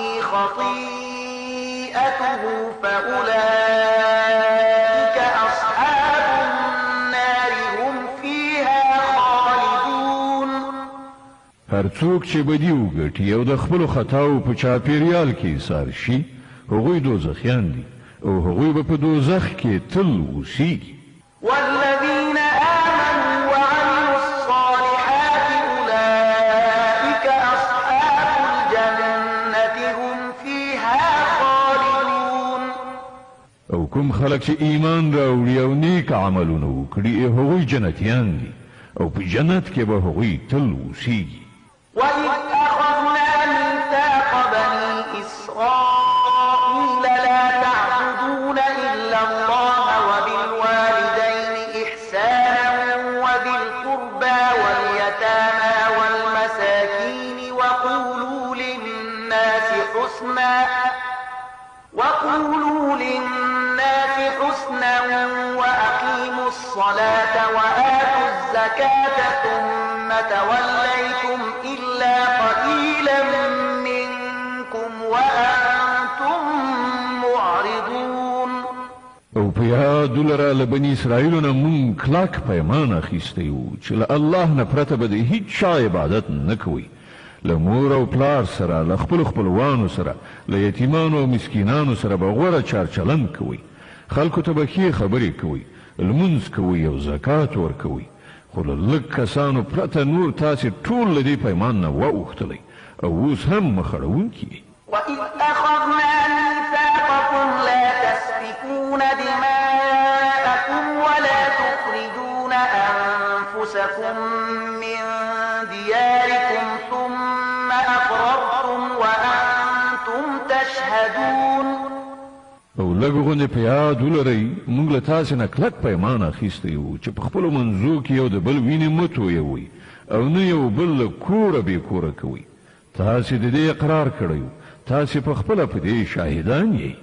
خطيئته فأولئك أصحاب النار هم فيها خالدون. هر څوک چې بدي وګټي او د خپلو خطاو په چاپېریال کې ایسار شي هغوی دوزخیان دي او هغوی به په دوزخ کې تل اوسیږي. والذين آمنوا وعملوا الصالحات أولئك أصحاب الجنة هم فيها خالدون. او کوم خلک چې ایمان راوړي او نیک عملونه وکړي هغوی جنتیان دي او په جنت کې به هغوی تل اوسیږي. وإذ أخذنا ميثاق بني إسرائيل لا تعبدون إلا الله وبالوالدين إحسانا وذي القربى واليتامى والمساكين وقولوا للناس حسنا وأقيموا الصلاة وآتوا الزكاة ثم توليتم إلا قليلا منكم وأنتم معرضون. او په یاد ولره له بني اسرائیلو نه مونږ کلک پیمان اخیستی و چې له الله نه پرته به د هیڅ چا عبادت نه کوئ. له مور او پلار سره، له خپلو خپلوانو سره، له یتیمانو او مسکینانو سره به غوره چارچلند کوئ. خلکو ته به ښې خبرې کوئ، لمونځ کوئ او زکات ورکوئ. خو له لږ کسانو پرته نور تاسې ټول له دې پیمان نه واوښتلی او اوس هم مخ اړوونکي یې. وإذ أخذنا ميثاقكم لا تسفكون دماءكم ولا تخرجون أنفسكم من دياركم ثم أقررتم وأنتم تشهدون. او لږ غوندې په یاد ولرئ موږ له تاسې نه کلک پیمان اخیستی و چې په خپلو منځو کې یو د بل وینې مه تویوئ او نه یو بل له کوره بې کوره کوئ. تاسې د دې اقرار کړی و، تاسې په خپله په دې شاهدان یئ.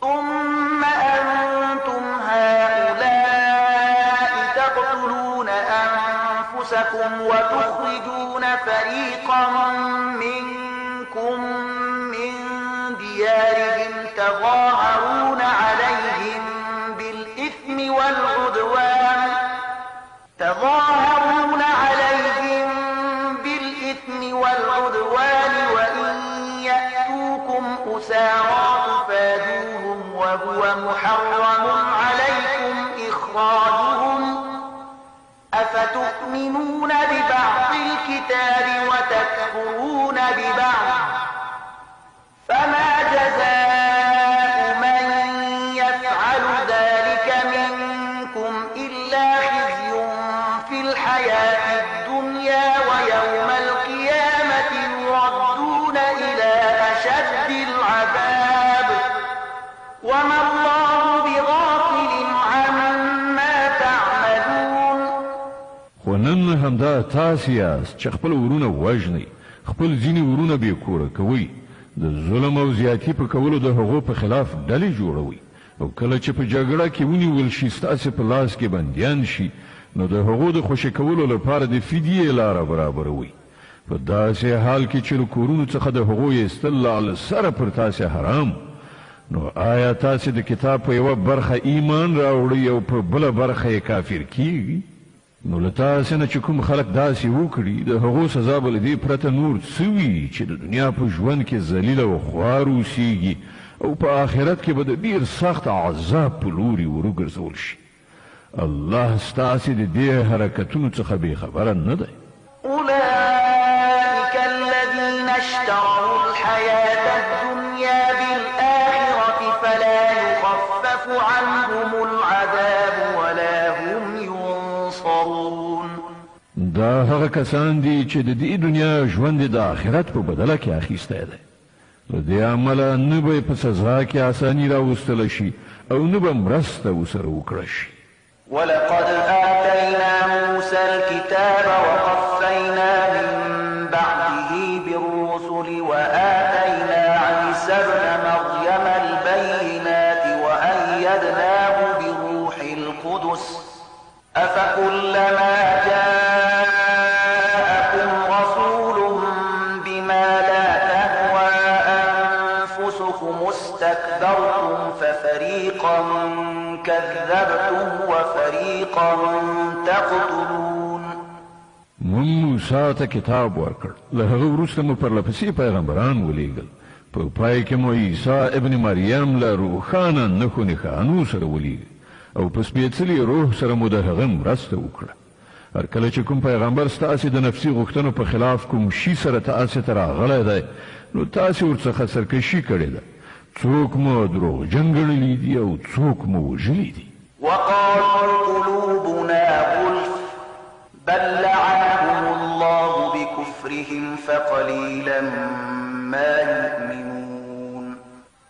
ثم أنتم هؤلاء تقتلون أنفسكم وتخرجون فريقا منكم من ديارهم تظاهرون عليهم بالإثم والعدوان وإن يأتوكم أسارى تفادوهم وهو محرم عليكم إخراجهم أفتؤمنون ببعض الكتاب وتكفرون ببعض فما جزاء من يفعل ذلك منكم إلا خزي في الحياة الدنيا ويوم همدا تاسې یاست چې خپل ورونه وژنئ، خپل ځینې ورونه بې کوره کوئ، د ظلم او زیاتي په کولو د هغو په خلاف ډلې جوړوئ، او کله چې په جګړه کې ونیول شي ستاسې په لاس کې بندیان شي نو د هغو د خوشي کولو لپاره د فدیې لاره برابروئ. په داسې حال کې چې له کورونو څخه د هغو ایستل له سره پر تاسې حرام، نو آیا تاسې د کتاب په یوه برخه ایمان راوړئ او په بله برخه یې کافر کیږي؟ نو له تاسې نه چې کوم خلک داسې وکړي د هغو سزا به له دې پرته نور څه وي چې د دنیا په ژوند کې ذلیل او خوار اوسیږي او په آخرت کې به د ډېر سخت عذاب په لوري وروګرځول شي. الله ستاسې د دې حرکتونو څخه بې خبره نه دی. أولئك الذين اشتروا الحياة الدنيا بالآخرة فلا يخفف عنهم العذاب ولا هم ينصرون. دا هغه کسان دي چې د دې دنیا ژوند د آخرت په بدله کې اخیستی دی. له دې امله نه به په سزا کې اساني راوستلی شي او نه به مرسته ورسره وکړه شي. ولقد آتينا موسى الكتاب وقفينا من بعده بالرسل وآتينا عيسى ابن مريم البينات وأيدناه بروح القدس أفكلما جاءكم رسول بما لا تهوى أنفسكم استكبرتم ففريقا كذبتم وفريقا تقتلون. من موسی ته کتاب ورکړ، له هغه وروسته مو پرلپسې پیغمبران ولیږل، په پای کې مو عیسی ابن مریم له روښانه نښو نښانو سره ولیږه او په سپېڅلي روح سره مو د هغه مرسته وکړه. هر کله چې کوم پیغمبر ستاسې د نفسي غوښتنو په خلاف کوم شي سره تاسې ته راغلی دی نو تاسې ورڅخه سرکشي کړې ده. څوک مو دروغجن ګڼلي دي او څوک مو وژلي دي. وقالوا قلوبنا غلف بل لعنهم الله بكفرهم فقليلا ما يؤمنون.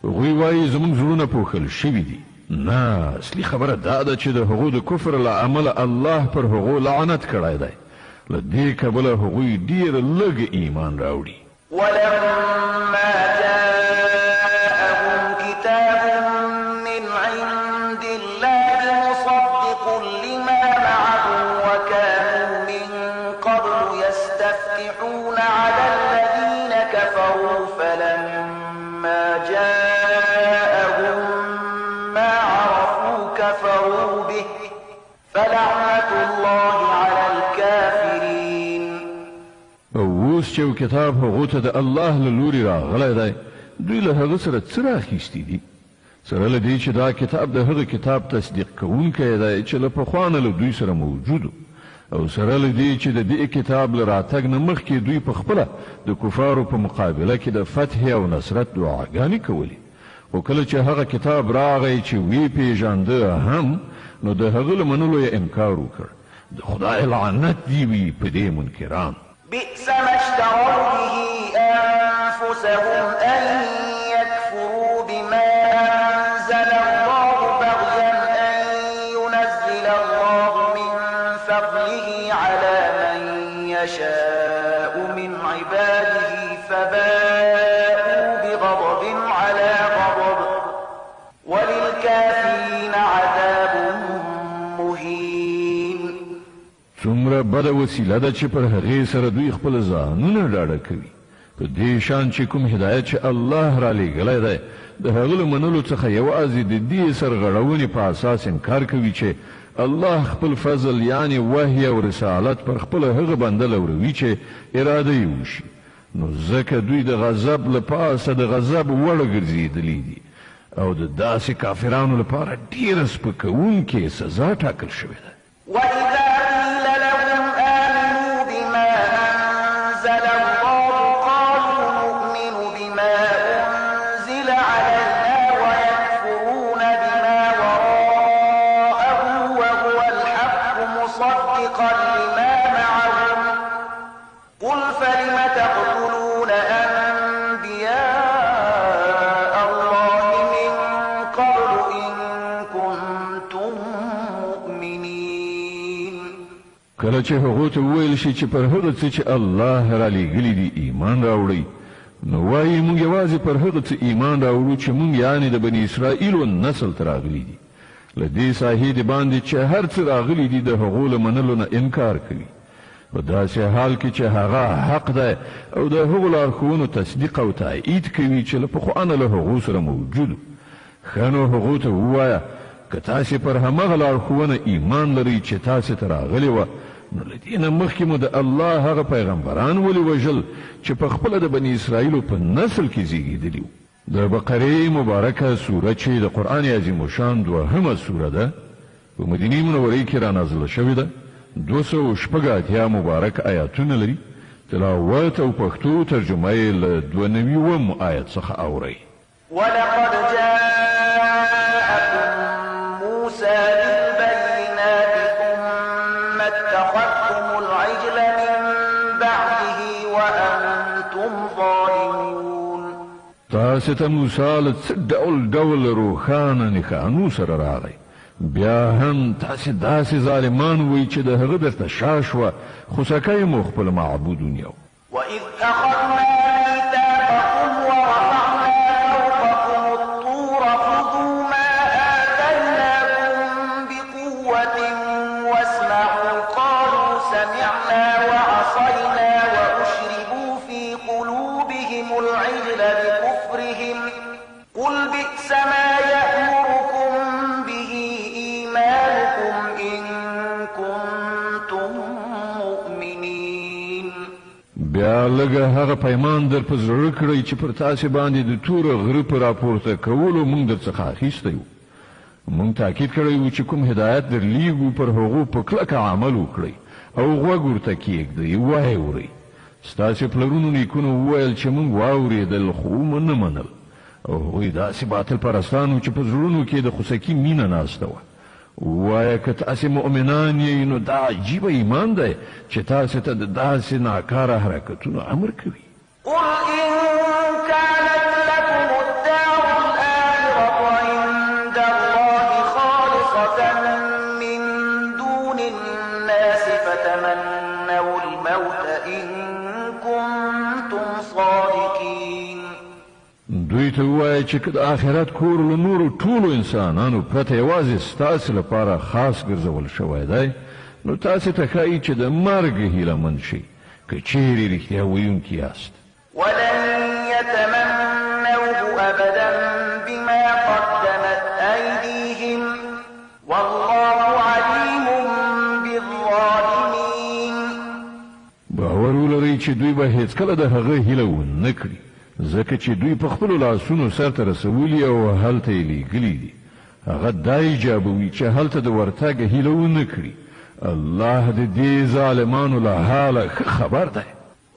هغوی وایي زموږ زړونه پوښل شوي دي. نه، اصلي خبره دا ده چې د هغو د کفر له امله الله پر هغو لعنت کړی دی. له دې کبله هغوی ډېر لږ ایمان راوړي. ولما جاءهم كتاب من عند الله مصدق لما معهم وكانوا من قبل يستفتحون على الذين كفروا فلما جاءهم ما عرفوا كفروا به فلعنة الله على الكافرين. اوس چې کتاب هغو ته د الله له لوري راغلی دی دوی له هغه سره څه راخیستي دي؟ سره له دې چې دا کتاب د هغه کتاب تصدیق کوونکی دی چې له پخوا نه له دوی سره موجود او سره له دې چې د دې کتاب له راتګ نه مخکې دوی په خپله د کفارو په مقابله کې د فتح او نصرت دعاګانې کولې. خو کله چې هغه کتاب راغی چې وی پیژانده هم نو د هغه له منلو یې انکار وکړ. د خدای لعنت دی وي په دې منکران. بئس ما اشتروا به أنفسهم أن يكفروا بما أنزل الله بغيا أن ينزل الله من فضله على من يشاء من عباده فباءوا بغضب على غضب وللكافرين عذاب مهين. څومره بده وسیله ده چې پر هغې سره دوی خپل ځانونه ډاډه کوي. په دې شان چې کوم هدایت چې الله را لېږلی دی د هغه له منلو څخه یوازې د دې سرغړونې په اساس انکار کوي چې الله خپل فضل یعنی وحی او رسالت پر خپل هغه بنده لوروي چې اراده یې وشي. نو ځکه دوی د غضب له پاسه د غضب وړ ګرځېدلي دي او د داسې کافرانو لپاره ډېره سپکوونکې سزا ټاکل شوې ده. وإذا قيل لهم آمنوا بما أنزل الله قالوا نؤمن بما أنزل علينا ويكفرون بما وراءه وهو الحق مصدقا لما معهم قل فلم تقتلون أنبياء الله من قبل إن كنتم مؤمنين. کله چې هغه ته وویل شي چې پر هغه څه چې الله را لېږلي دي ایمان راوړئ، نو وایي موږ یوازې پر هغه څه ایمان راوړو چې موږ یعنې د بني اسرائیلو نسل ته راغلي دي. له دې ساحې د باندې چې هر څه راغلي دي د هغو له منلو نه انکار کوي، په داسې حال کې چې هغه حق ده او د هغو لارښوونو تصدیق او تایید کوي چې له پخوانه له هغو سره موجود. ښه نو هغو ته ووایه که تاسې پر همغه لارښوونه ایمان لرئ چې تاسې ته راغلې وه، نو له دې نه مخکې مو د الله هغه پیغمبران ولې وژل چې په خپله د بني اسرائیلو په نسل کې زیږېدلي وو. د بقرې مبارکه سوره چې د قرآن عظیم الشان 2مه سوره ده، په مدینې منورې کې را نازله شوې ده، 286 مبارک آیاتونه لري. تلاوت او پښتو ترجمه یې له 92 آیت څخه اورئ. ولقد جاءكم موسى بالبينات ثم اتخذتم العجل من بعده وأنتم ظالمون. تاسو ته موسی له څه ډول روښانه نښانو سره راغی، بیا هم تاسو داسې ظالمان وئ چې د هغه درته شا شوه، خو سکی مو خپل معبود ونیو. وإذ أخذنا ميثاقكم ورفعنا فوقكم الطور خذوا ما آتيناكم بقوة واسمعوا قالوا سمعنا وعصينا وأشربوا في قلوبهم العجل بكفرهم قل بئس ما يأمركم به إيمانكم إن كنتم مؤمنين. بیا لږه هغه پیمان در په زړه کړئ چې پر تاسې باندې د توره غره په راپورته کولو موږ درڅخه اخیستی وو. موږ تاکید کړی وو چې کوم هدایت درلیږو پر هغو په کلکه عمل وکړئ او غوږ ورته کښېږدئ، وایې اورئ. ستاسې پلرونو نیکونو وویل چې موږ واورېدل خو مو نه منل، او هغوی داسې باطل پرستان چې په زړونو کې د خوسکي مینه ناسته وه. وایه که تاسې مؤمنان یې نو دا عجیبه ایمان دی چې تاسې ته د داسې ناکاره حرکتونو امر کوي. قل إن كانت لكم الدار الآخرة عند الله خالصة من دون الناس فتمنوا الموت إن كنتم صادقين. دوی ته ووایه چې که د آخرت کور له نورو ټولو انسانانو پرته یوازې ستاسې لپاره خاص ګرځول شوی دی، نو تاسې ته ښایي چې د مرګ هیله مند شئ که چیرې رښتیا ویونکي یاست. ولن يتمنوه أبدا بما قدمت أيديهم والله عليم بالظالمين. باور ولرئ چې دوی به هیڅکله د هغه هیله ونه کړي، ځکه چې دوی په خپلو لاسونو سرته رسولي او هلته یې لیږلي دي. هغه دا ایجابوي چې هلته د ورتګ هیله ونه کړي. الله د دې ظالمانو له حاله ښه خبر دی.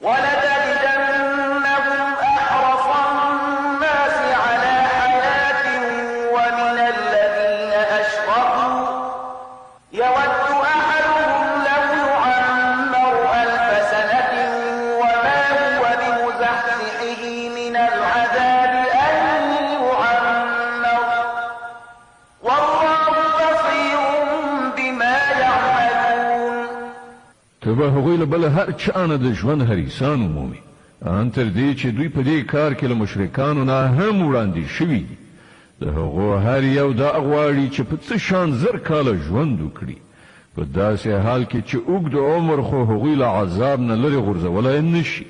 ولتجدنهم أحرص الناس على حياة ومن الذين أشركوا يود أحدهم لو يعمر 1000 سنة وما هو بمزحزحه من العذاب أن يعمر والله بصير بما يعملون. ته به هغوی له بله هر چا نه د ژوند حریصان ومومي، ان تر دې چې دوی په دې کار کې له مشرکانو نه هم وړاندې شوي دي. د هغو هر یو دا غواړي چې په څه شان 1000 کاله ژوند وکړي، په داسې حال کې چې اوږد عمر خو هغوی له عذاب نه لرې غورځولی نه شي.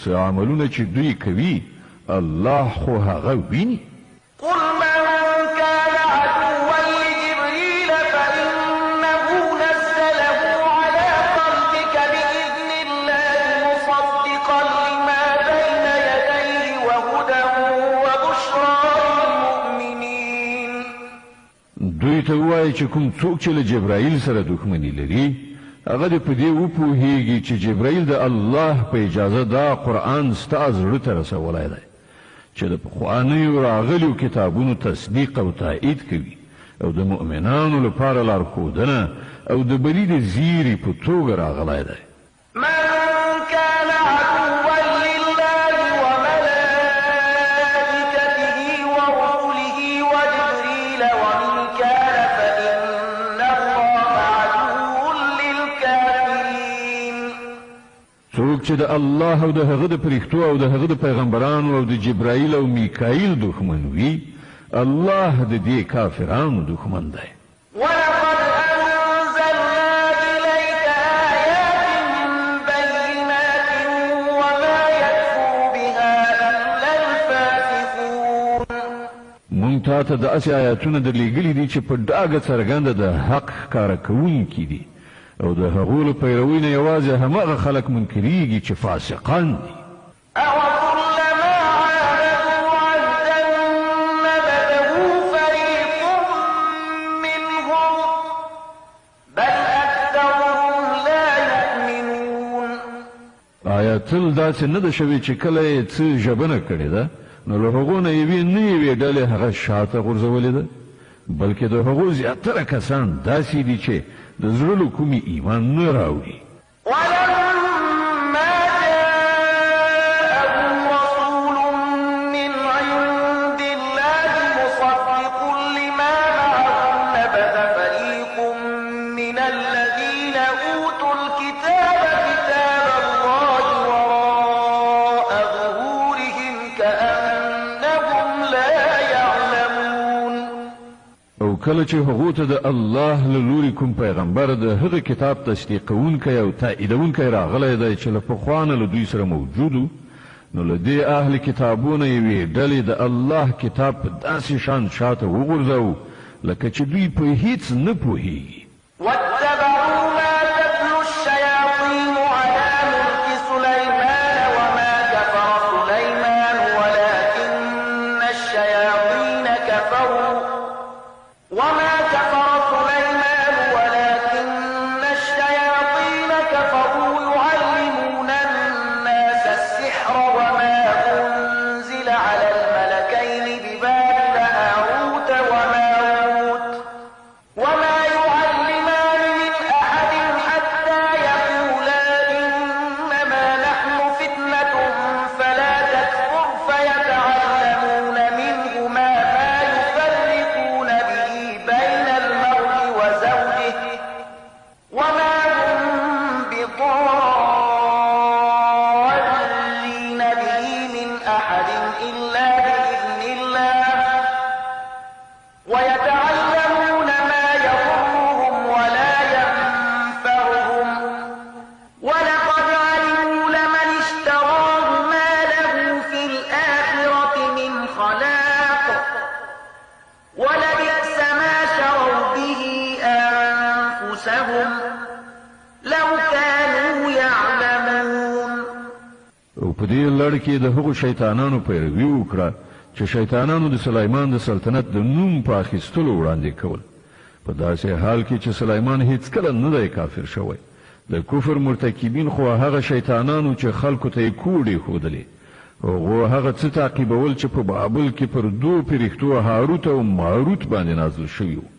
څه عملونه چې دوی کوي الله خو هغه ویني. قل من كان عدوا لجبريل فإنه نزله على قلبك بإذن الله مصدقا لما بين يديه وهدى وبشرى للمؤمنين. دوی ته وایي چې کوم څوک چې له جبرائیل سره دښمني لري، هغه دې په دې وپوهیږي چې جبرائیل د الله په اجازه دا قرآن ستا زړه ته رسولی دی چې د پخوانیو راغلیو کتابونو تصدیق او تایید کوي او د مؤمنانو لپاره لارښودنه او د بری د زیري په توګه راغلی دی. من كان عدوا لله وملائكته ورسله وجبريل وميكال فإن الله عدو للكافرين. چې د الله او د هغه د فرښتو او د هغه د پیغمبرانو او د جبرائیل او میکائیل دښمن وي الله د دې کافرانو دښمن دی. ولقد أنزلنا إليك آيات بينات وما يكفر بها إلا الفاسقون. مونږ ته د اسې آیاتونه درلېږلي دي چې په ډاګه څرګنده د حق ښکاره کوونکي دي او د هغو له پیروۍ نه یوازې هماغه خلک منکرېږي چې فاسقان دي. أَوَكُلَّمَا عَاهَدُوا عَهْدًا نَبَذَهُ فَرِيقٌ مِّنْهُم بَلْ أَكْثَرُهُمْ لَا يُؤْمِنُونَ. آیا تل داسې نه ده شوې چې کله یې څه ژبنه کړې ده نو له هغو نه یوې نه یوې ډلې هغه شاته غورځولې ده بلکې د هغو زیاتره کسان داسې دي چې د زړه له کومې ایمان نه راوړي. ولما جاءهم رسول من عند الله مصدق لما معهم نبذ فريق من الذين أوتوا الكتاب كتاب الله وراء ظهورهم كأنهم لا يعلمون. او کله چې هغو ته د الله له لوري کوم پیغمبر د هغه کتاب تصدیقونکی او تاییدونکی راغلی دی چې له پخوا نه له دوی سره موجودو نو له دې اهل کتابونه یوې ډلې د الله کتاب په داسې شان شاته وغورځوو لکه چې دوی په هیڅ نه پوهیږي. واتبعوا ما تتلو الشياطين على ملك سليمان وما كفر سليمان ولكن الشياطين كفروا يعلمون الناس السحر وما أنزل على الملكين ببابل هاروت وماروت وما يعلمان من أحد حتى يقولا إنما نحن فتنة فلا تكفر فيتعلمون منهما ما يفرقون به بين المرء وزوجه وما هم بضارين به من أحد إلا بإذن الله ويتعلمون ما يضرهم ولا ينفعهم ولقد علموا لمن اشتراه ما له في الآخرة من خلاق ولبئس ما شروا به أنفسهم لو كانوا يعلمون. او په دې لړ کې د هغو شیطانانو پیروي وکړه چې شیطانانو د سلیمان د سلطنت د نوم په اخیستلو وړاندې کول په داسې حال کې چې سلیمان هیڅکله نه دی کافر شوی. د کفر مرتکبین خو هغه شیطانانو چې خلکو ته یې کوډې ښودلې هغو هغه څه تعقیبول چې په بابل کې پر دوو فرښتو هاروت او ماروت باندې نازل شوي وو.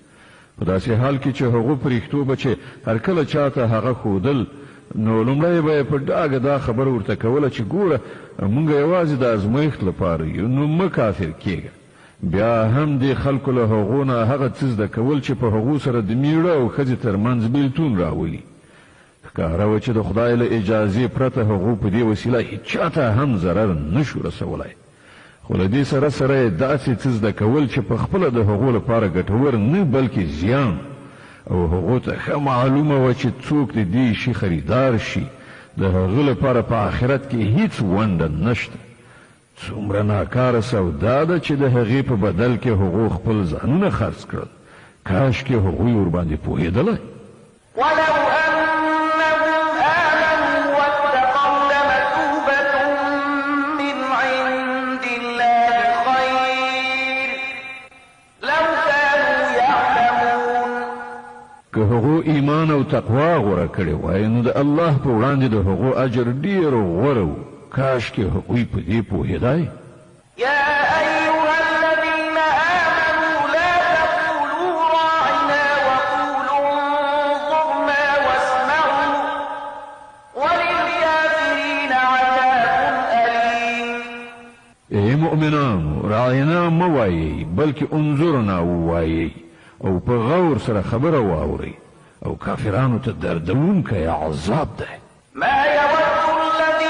په داسې حال کې چې هغو فرښتو به چې هر کله چاته هغه ښودل نو لومړی به یې په ډاګه دا خبره ورته کوله چې ګوره مونږ یوازې د ازمایښت لپاره یو نو مه کافر کېږه. بیا هم دې خلکو له هغو نه هغه څه زده کول چې په هغو سره د میړه او ښځې ترمنځ بېلتون راولي. ښکاره وه چې د خدای له اجازې پرته هغو په دې وسیله هیچ چاته هم ضرر نشو رسولی. خو له دې سره سره یې داسې څه زده کول چې په خپله د هغو لپاره ګټور نه بلکې زیان او هغو ته ښه معلومه وه چې څوک د دې شي خریدار شي د هغه لپاره په آخرت کې هیڅ ونډه نشته. څومره ناکاره سودا ده چې د هغې په بدل کې هغو خپل ځانونه خرڅ کړل. کاشکې هغوی ورباندې پوهېدلی. ولو أنهم آمنوا واتقوا لمثوبة من عند الله خير لو كانوا يعلمون. که هغو ایمان او تقوا غوره کړې وای نو د الله په وړاندې د هغو اجر ډېر غوره و. کاشکې هغوی په دې پوهېدای. يا أيها الذين آمنوا لا تقولوا راعنا وقولوا انظرنا واسمعوا وللكافرين عذاب أليم. ای مؤمنانو راعنا مه وایئ بلکې انظرنا ووایئ او په غور سره خبره واورئ او کافرانو ته دردونکی عذاب دی. ما يود الذين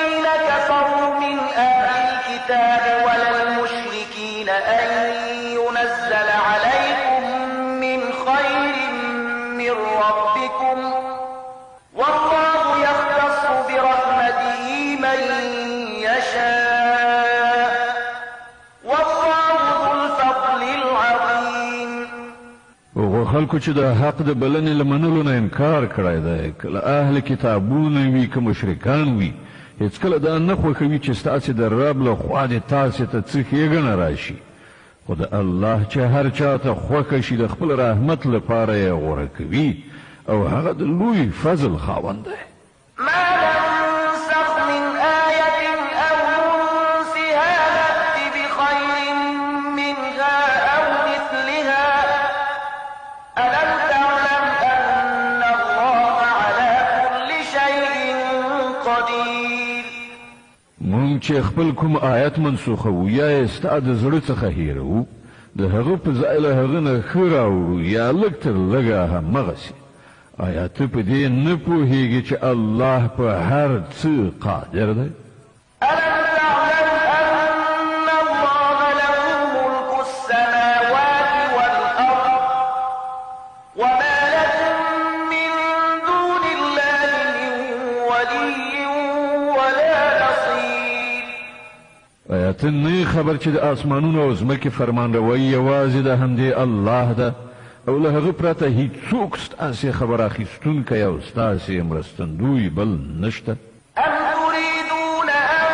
الكتاب ولا المشركين أن ينزل عليكم من خير من ربكم والله يختص برحمته من يشاء والله ذو الفضل العظيم. او خلکو چې د حق د بلنې له منلو نه انکار کړی دی، کله اهل کتابونه وي که مشرکان وي، هیڅکله دا نه خوښوي چې ستاسې د رب له خوا دې تاسې ته څه ښېګڼه راشي، خو د الله چې هر چا ته خوښه شي د خپل رحمت لپاره یې غوره کوي او هغه د لوی فضل خاوند دی. ما ننسخ من آية أو ننسها نأت بخير منها أو مثلها ألم تعلم أن الله على كل شيء قدير. مونږ چې خپل کوم آیت منسوخوو یا یې ستا د زړه څخه هېروو، د هغه په ځای له هغه نه ښه راوړو یا لږ تر لږه همغسې. آیا ته په دې نه پوهېږې چې الله په هر څه قادر دی؟ ألم تعلم أن الله له ملك السماوات والأرض وما لكم من دون الله من ولي ولا نصير. آیا ته نه خبر چې د آسمانونو او ځمکې فرمانروي یوازې د همدې الله ده او له هغه پرته هیڅوک ستاسې خبر اخیستونکی او ستاسې مرستندوی بل نشته؟ أم تريدون أن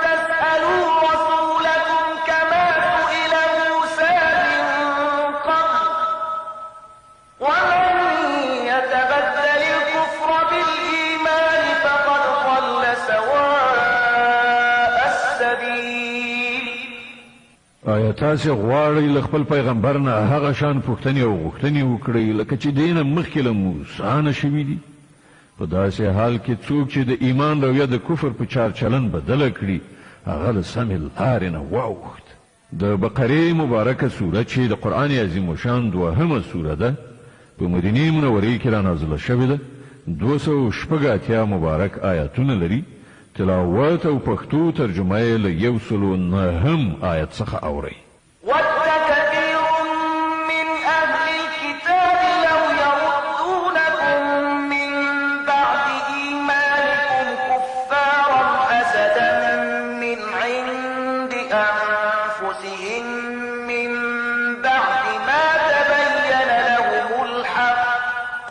تسألوا رسولكم كما سئل موسى من قبل ومن يتبدل الكفر بالإيمان فقد ضل سواء السبيل. آیا تاسې غواړئ له خپل پیغمبر نه هغه شان پوښتنې او غوښتنې وکړئ لکه چې دې نه مخکې له موسی نه شوي دي؟ په داسې حال کې څوک چې د ایمان رویه د کفر په چارچلن بدله کړي هغه له سمې لارې نه واوښت. د بقرې مبارکه سوره چې د قرآن عظیم الشان 2مه سوره ده، په مدینې منورې کې رانازله شوې ده، 286 مبارک آیاتونه لري. تلاوت او پښتو ترجمه یې له 109 آیت څخه اورئ. ود كثير من أهل الكتاب لو يردونكم من بعد إيمانكم كفارا حسدا من عند أنفسهم من بعد ما تبين لهم الحق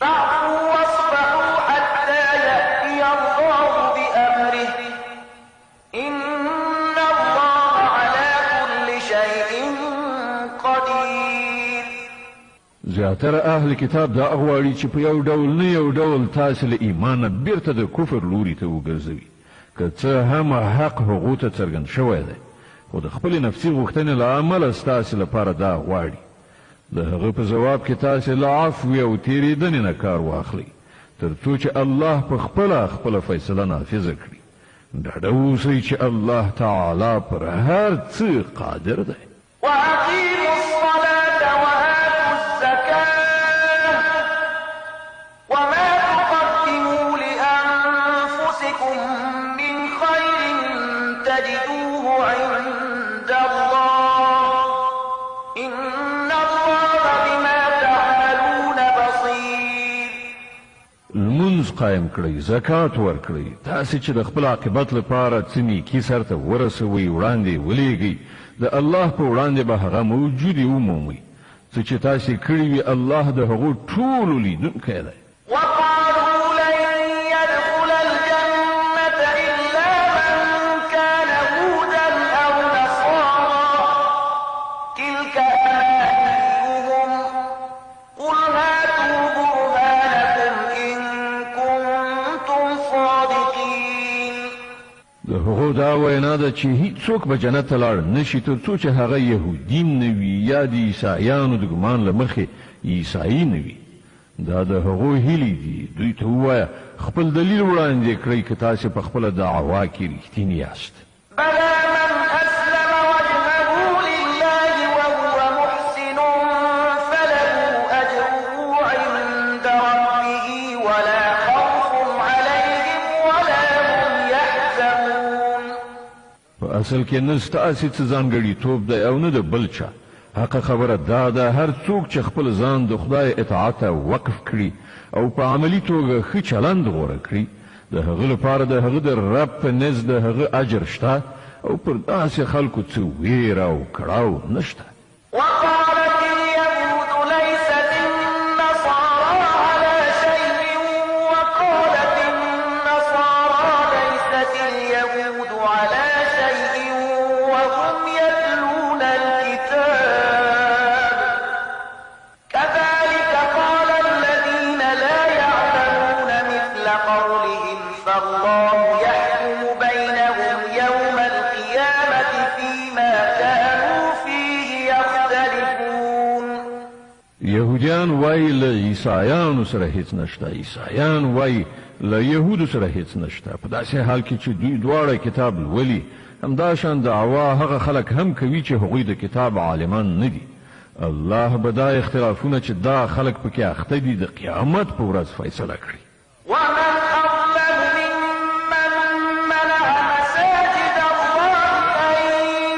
فاعفوا واصفحوا حتى يأتي الله بأمره إن الله على كل شيء قدير. زیاتره اهل کتاب دا غواړي چې په یو ډول نه یو ډول تاسې له ایمانه بیرته د کفر لوري ته وګرځوي، که څه هم حق هغو ته څرګند شوی دی، خو د خپلې نفسي غوښتنې له امله ستاسې لپاره دا غواړي. د هغه په جواب کې تاسې له عفو او تېرېدنې نه کار واخلئ تر څو چې الله په خپله فیصله نافظه کړي. ډاډه اوسئ چې الله تعالی پر هر څه قادر دی. وأقيموا الصلاة وآتوا الزكاة وما تقدموا لأنفسكم من خير تجدوه عند الله إن الله بما تعملون بصير. لمونځ قایم کړئ، زکات ورکړئ، تاسې چې د خپل عاقبت لپاره څه نیکي سرته ورسوئ وړاندې ولېږئ، د الله په وړاندې به هغه موجودې ومومئ. څه چې تاسې کړي وي الله د هغو ټولو لیدونکی دی. وقالوا لن يدخل الجنة إلا من كان هودا أو نصارى تلك أمانيهم قل هاتوا برهانكم إن كنتم صادقين. د هغو دا وینا ده چې هیڅوک به جنت ته لاړ نشي تر څو چې هغه یهودین نه وي یا د عیسایانو د ګمان له مخې عیسایي نه وي. دا د هغو هیلې دي. دوی ته ووایه خپل دلیل وړاندې کړئ که تاسې په خپله دعوا کې رښتیني یاست. بلى من أسلم وجهه لله وهو محسن فله أجره عند ربه ولا خوف عليهم ولا هم يحزنون. په په اصل کې نه ستاسې څه ځانګړیتوب دی او نه د بل چا. حقه خبره دا ده هر څوک چې خپل ځان د خدای اطاعت ته وقف کړي او په عملي توګه ښه چلند غوره کړي د هغه لپاره د هغه د رب په نزد د هغه اجر شته او پر داسې خلکو څه ویره او کړاو نشته. وقالت اليهود ليست النصارى على شيء وقالت النصارى ليست اليهود على شيء وهم يتلون الكتاب كذلك قال الذين لا يعلمون مثل قولهم فالله يحكم بينهم يوم القيامة فيما كانوا فيه يختلفون. يهوديان وای له عیسایانو سره هیڅ نشته، عیسایان وای له يهودو سره هیڅ نشته. په داسې حال کې چې دوی دواړه کتاب لولي همداشان دعوا هغه خلک هم کوي چې هغوی د کتاب عالمان نه دي. الله به دا اختلافونه چې دا خلک پکې اخته دي د قیامت په ورځ فیصله کړي. ومن أظلم ممن منع مساجد الله أن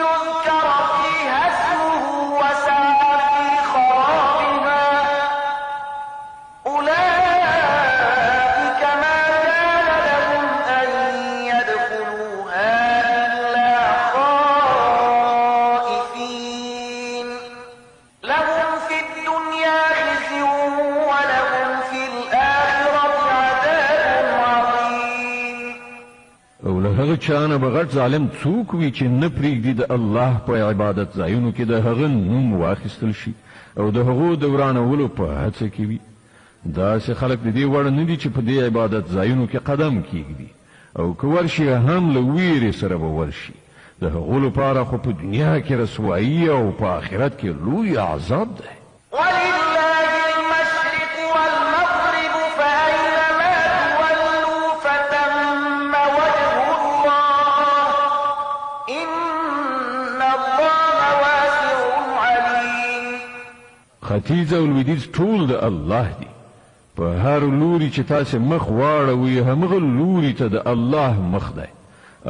يذكر فيها اسمه وسعى في خرابها أولئك ما كان لهم أن يدخلوها إلا خائفين لهم في الدنيا خزي ولهم في الآخرة عذاب عظيم. او له هغه چانه به غټ ظالم څوک وي چې نه پرېږدي د الله په عبادت ځایونو کې د هغه نوم واخیستل شي او د هغو د ورانولو په هڅه کې وي. داسې خلک د دې وړ نه دي چې په دې عبادت ځایونو کې قدم کېږدي او که ورشي هم له ویرې سره به ورشي. د هغو لپاره خو په دنیا کې رسوایي او په آخرت کې لوی عذاب دی. ولله المشرق والمغرب فأينما تولوا فثم وجه الله إن الله واسع عليم. ختیځ او لویدیځ ټول د الله دي. په هر لوري چې تاسې مخ واړوئ همغه لوري ته د الله مخ دی.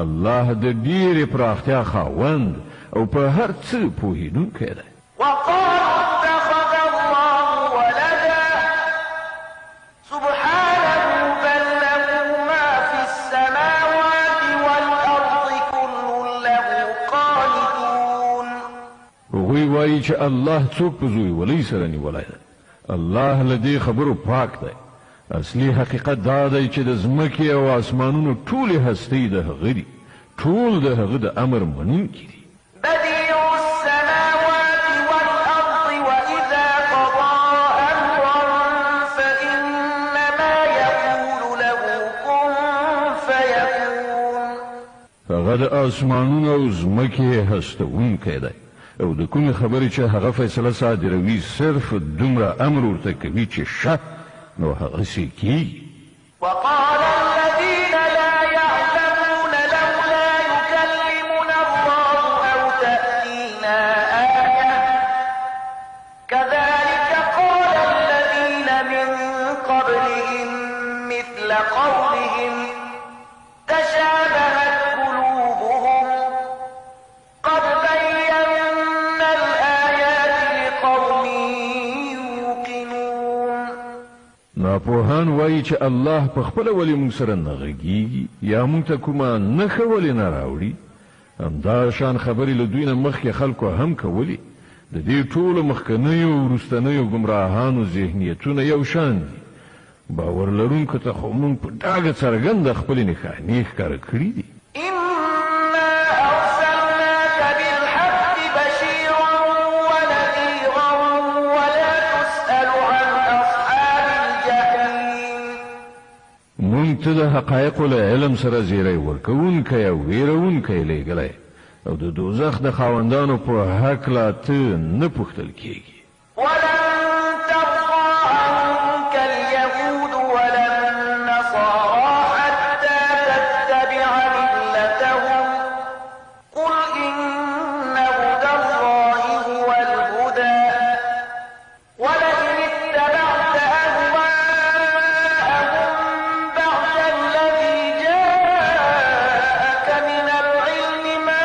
الله د ډېرې پراختیا خاوند او په هر څه پوهېدونکی دی. وقالوا اتخذ الله ولدا سبحانه بل له ما في السماوات والأرض كل له قانتون. هغوی وایي چې الله څوک په زوی ولۍ سره نیولی دی. الله له دې خبرو پاک دی. اصلي حقیقت دا دی چې د ځمکې او اسمانونو ټولې هستۍ د هغه دي. ټول د هغه د امر منونکي دي. بديع السماوات والأرض وإذا قضى أمرا فإنما يقول له كن فيكون. هغه د اسمانونو او ځمکې هستوونکی دی او د کومې خبرې چې هغه فیصله صادروي صرف دومره امر ورته کوي چې شه نو هغسې کېږي. وقال الذين لا يعلمون لولا يكلمنا الله أو تأتينا آية كذلك قال الذين من قبلهم مثل قولهم تشابهت قلوبهم قد بينا الآيات لقوم يوقنون. ناپوهان وایي چې الله په خپله ولې موږ سره نه غږیږي یا موږ ته کومه نښه ولې نه راوړي. همدا شان خبرې له دوی نه مخکې خلکو هم کولې. د دې ټولو مخکنیو او وروستنیو ګمراهانو ذهنیتونه یو شان دي. باور لرونکو ته خو موږ په ډاګه څرګنده خپلې نښانې ښکاره کړي دي. إنا أرسلناك بالحق بشيرا ونذيرا ولا تسأل عن أصحاب الجحيم. موږ ته د حقایقو له علم سره زیری ورکوونکی او ویرونکی لیږلی او د دوزخ د خاوندانو په هکله ته نه پوښتل کیږي. ولن ترضى عنك اليهود ولا النصارى حتى تتبع ملتهم قل إن هدى الله هو الهدى ولئن اتبعت أهواءهم بعد الذي جاءك من العلم ما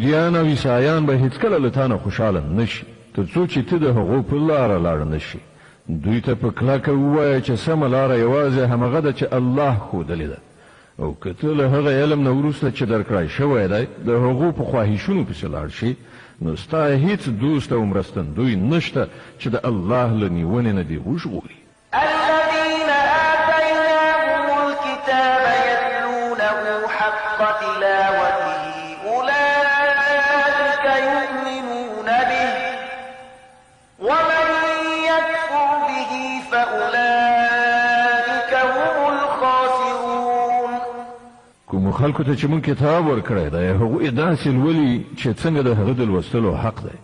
يهودیان او عیسایان به هیڅکله له تا نه خوشحاله نشي تر څو چې ته د هغو په لاره لاړ نشي. دوی ته په کلکه ووایه چې سمه لاره یوازې همغه ده چې الله ښودلې ده، او که ته له هغه علم نه وروسته چې درکړی شوی دی د هغو په خواهشونو پسې لاړ شي، نو ستا هیڅ دوست او مرستندوی نشته چې د الله له نیونې نه دې وژغوري. الذين آتيناهم الكتاب يتلونه حق تلاوته أولئك يؤمنون به ومن يكفر به فأولئك هم الخاسرون. کوم خلکو ته چې مونږ کتاب ورکړی دی هغوی داسې لولي چې څنګه د هغه د لوستلو حق دی،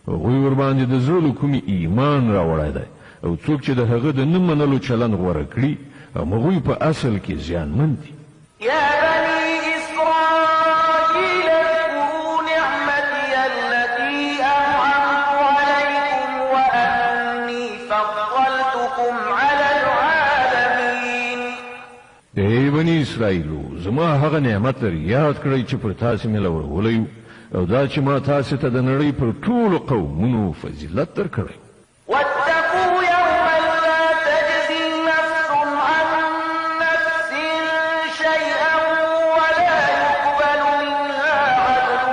هغوی ورباندې د زړه له کومې ایمان راوړی دی، او څوک چې د هغه د نه منلو چلند غوره کړي هغوی په اصل کې زیانمن دي. يا بني إسرائيل اذكروا نعمتي التي أنعمت عليكم وأني فضلتكم على العالمين. ای بني اسرائیلو زما هغه نعمت در یاد کړئ چې پر تاسې مې لورولی او دا چې ما تاسې ته د نړۍ پر ټولو قومونو فضیلت درکړی. واتقوا يوما لا تجزي نفس عن نفس شيئا ولا يقبل منها عدل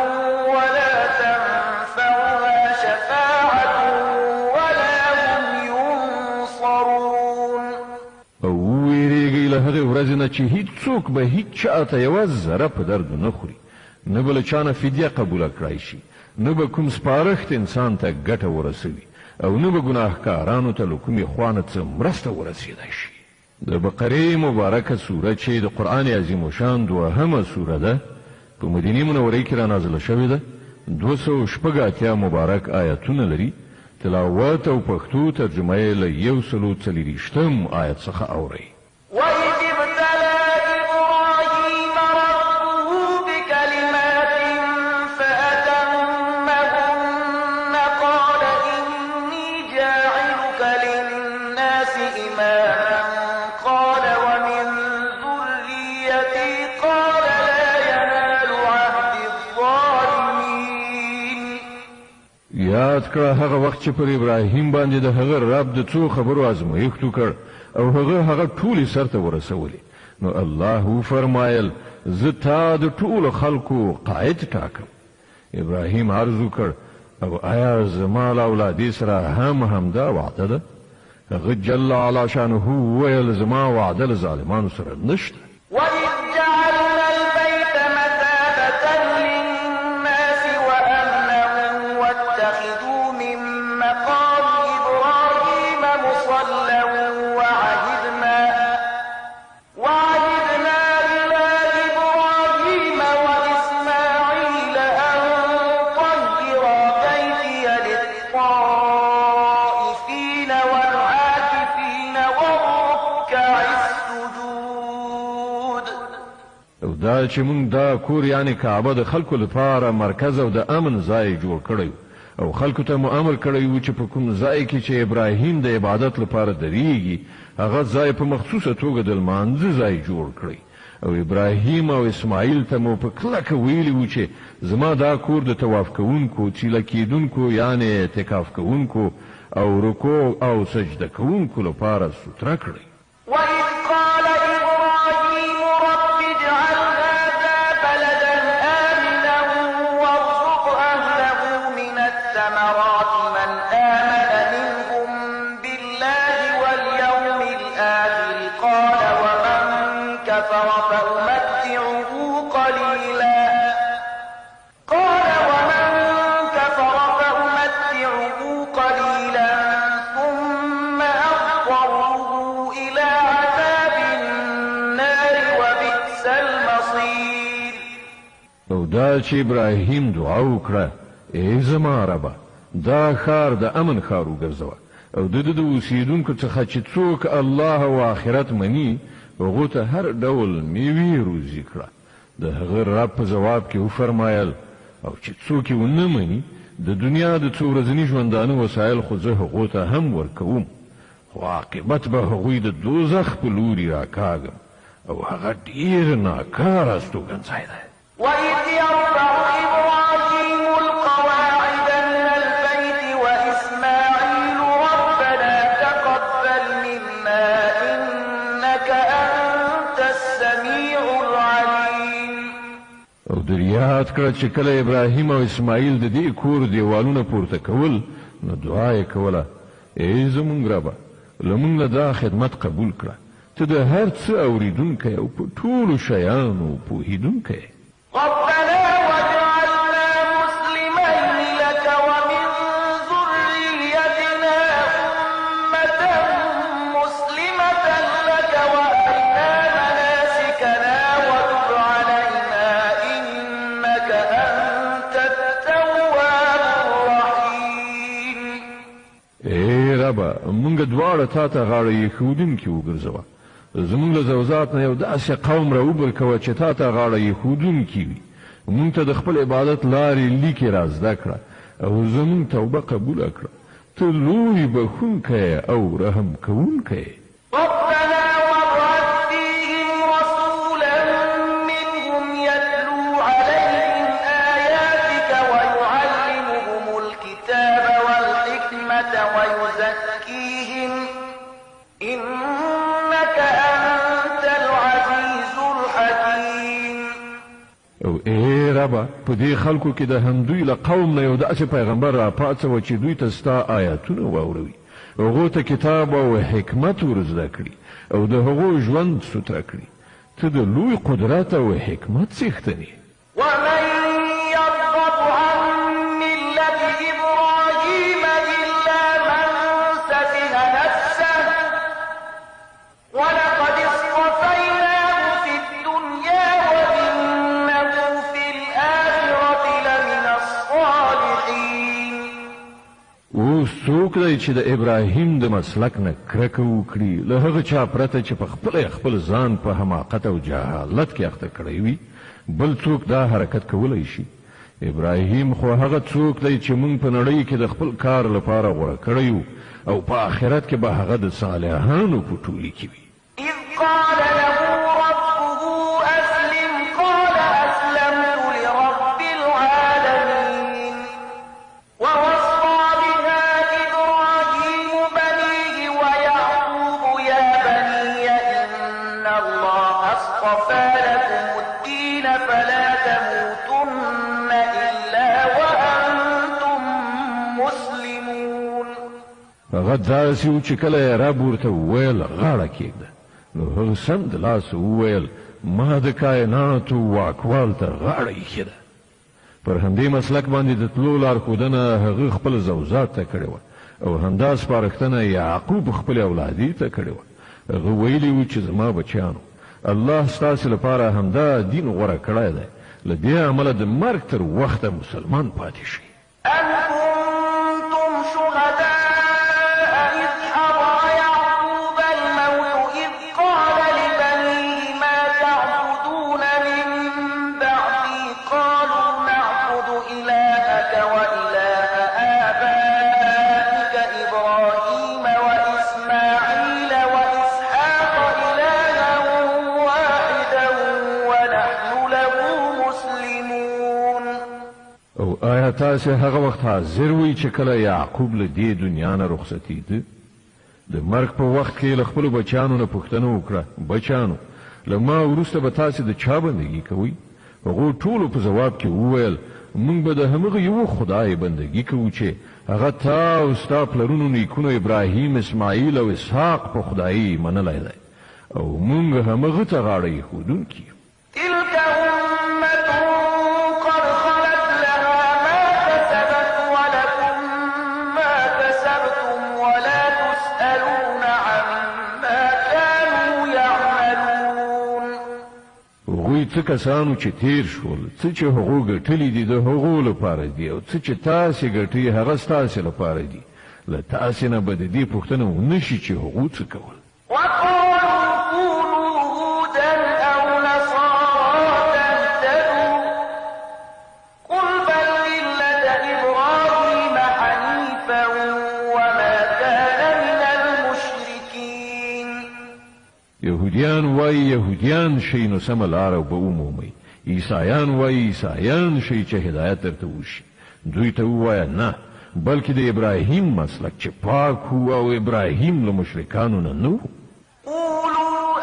ولا تنفعها شفاعة ولا هم ينصرون. او ویریږئ له هغې ورځې نه چې هیڅوک به هیڅ چا ته یوه ذره په درد نه خوري، نه به له چا نه فدیه قبوله کړی شي، نه به کوم سپارښت انسان ته ګټه ورسوي، او نه به ګناهکارانو ته له کومې خوا نه څه مرسته ورسېدی شي. د بقرې مبارکه سوره چې د قرآن عظیم شان دوهمه سوره ده په مدینې منورې کې را نازله شوې ده، 286 مبارک آیتونه لري. تلاوت او پښتو ترجمه یې له 140 آیت څخه اورئ. وإذ ابتلى إبراهيم ربه بكلمات فأتمهن قال إني جاعلك للناس إماما قال ومن ذريتي قال لا ينال عهد الظالمين. یاد کړه هغه وخت چې پر ابراهیم باندې د هغه رب د څو خبرو ازمایښت وکړ او هغه ټولې سرته ورسولې، نو الله فرمایل زه تا د ټولو خلکو قائد ټاکم. ابراهیم عرض وکړ او آیا زما له اولادې سره همدا وعده ده؟ هغه جل علا شانه وویل زما وعده له ظالمانو سره نشته. وإذ جعلنا البيت مثابة للناس وأمنا واتخذوا من مقام إبراهيم مصلى وعهدنا إلى إبراهيم وإسماعيل أن طهر بيتي للطائفين والعاكفين والركع السجود. او دا چې مونږ دا کور یعنی کعبه د خلکو لپاره مرکز او د امن ځای جوړ کړی او خلکو ته مو امر کړی و چې په کوم ځای کې چې ابراهیم د عبادت لپاره درېږي هغه ځای په مخصوصه توګه د لمانځه ځای جوړ کړی، او ابراهیم او اسماعیل ته مو په کلکه ویلي و چې زما دا کور د طواف کوونکو، چیله کیدونکو یعنی اعتکاف کوونکو او رکوع او سجده کوونکو لپاره سوتره کړی. وإذ قال إبراهيم رب اجعل هذا بلدا آمنا وارزق أهله من الثمرات من آمن منهم بالله واليوم الآخر قال ومن كفر فأمتعه قليلا ثم أضطره إلى عذاب النار وبئس المصير. او دا چې ابراهیم دعا وکړه ای زما ربه دا ښار د امن ښار وګرځوه او د اوسیدونکو څخه چې څوک الله او آخرت مني هغو ته هر ډول میوې روزي کړه. د هغه رب په جواب کې وفرمایل او چې څوک یې ونه مني د دنیا د څو ورځني ژوندانه وسایل خو زه هغو ته هم ورکوم، خو عاقبت به هغوی د دوزخ په لوري راکاږم او هغه ډېر ناکاره استوګنځای دی. وإذ يرفع إبراهيم إنك أنت السميع العليم. او در یاد کړه چې کله ابراهیم او اسماعیل د دې کور دیوالونه پورته کول نو دعا یې کوله ای زمونږ ربه لمونږ له دا خدمت قبول کړه ته د هر څه اوریدونکی او په ټولو شیانو پوهېدونکی ربنا واجعلنا مسلمين لك ومن ذريتنا أمة مسلمة لك وأرنا مناسكنا وتب علينا إنك أنت التواب الرحيم. ای ربه مونږ دواړه تا ته غاړه ایښودونکي وګرځوه زمونږ له زوزات نه یو داسې قوم راوبر کوه چې تا ته غاړه ایښودونکي وي مونږ ته د خپل عبادت لارې لیکې را زده کړه او زمونږ توبه قبوله کړه ته لوی بخښونکی او رحم کوونکی ربنا وابعث فيهم رسولا منهم يتلو عليهم آياتك ويعلمهم الكتاب والحكمة ويزكيهم إنك أنت العزيز الحكيم. او ای ربه په دې خلکو کې د همدوی له قوم نه یو داسې پیغمبر را پاڅوه چې دوی ته ستا آیاتونه واوروي هغو ته کتاب او حکمت ور زده کړي او د هغو ژوند سوتره کړي ته د لوی قدرت او حکمت څښتن یې. ومن يرغب عن ملة إبراهيم إلا من سفه نفسه ولقد اصطفيناه في الدنيا وإنه في الآخرة لمن الصالحين. اوس څوک دی چې د ابراهیم د مسلک نه کرکه وکړي له هغه چا پرته چې په خپل ځان په حماقت او جهالت کې اخته کړی وي بل څوک دا حرکت کولی شي. ابراهیم خو هغه څوک دی چې موږ په نړۍ کې د خپل کار لپاره غوره کړی او په آخرت کې به هغه د صالحانو په ټولي کې وي. إذ قال له ربه أسلم قال أسلمت لرب العالمين. ووصى بها إبراهيم بنيه ويعقوب يا بني إن الله اصطفى لكم الدين فلا تموتن إلا وأنتم مسلمون. هغه داسې و چې کله یې رب ورته وویل غاړه کېږده نو هغه سم د لاس وویل ما د کائناتو واکوال ته غاړه ایښې ده. پر همدې مسلک باندې د تلو لارښودنه هغه خپل زوزات ته کړې وه او همدا سپارښتنه یعقوب خپل اولادي ته کړې وه. هغه ویلي و چې زما بچیانو الله ستاسې لپاره همدا دین غوره کړی دی له دې امله د مرګ تر وخته مسلمان پاتې شئ. أم كنتم شهداء إذ حضر يعقوب الموت إذ قال لبنيه ما تعبدون من بعدي قالوا نعبد إلهك وإله آبائك إبراهيم وإسماعيل وإسحاق إلها واحدا ونحن له مسلمون. او آیا تاسې هغه وخت حاضر وئ چې کله یعقوب له دې دنیا نه رخصتېده د مرګ په وخت کې له خپلو بچیانو نه پوښتنه وکړه بچیانو له ما وروسته به تاسې د چا بندګي کوئ؟ هغو ټولو په ځواب کې وویل موږ به د همغه یو خدای بندګي کوو چې هغه تا او ستا پلرونو نیکونو ابراهیم اسماعیل او اسحاق په خدایي منلی دی او موږ همغه ته غاړه ایښودونکي یو. تلك أمة قد خلت لها ما كسبت ولكم ما كسبتم ولا تسألون عما كانوا يعملون. هغوی څه کسانو چې تیر شول څه چې هغو ګټلي دي د هغو لپاره دي او څه چې تاسې ګټئ هغه ستاسې لپاره دي له تاسې نه به د دې پوښتنه ونه شي چې هغو څه کول. وقالوا كونوا هودا أو نصارى تهتدوا قل بل ملة إبراهيم حنيفا وما كان من المشركين. یهودیان وایي یهودیان شئ نو سمه لاره به ومومئ عیسایان وایي عیسایان شئ چې هدایت درته وشي دوی ته ووایه نه بلکې د ابراهیم مسلک چې پاک و او ابراهیم له مشرکانو نه نه و. قولوا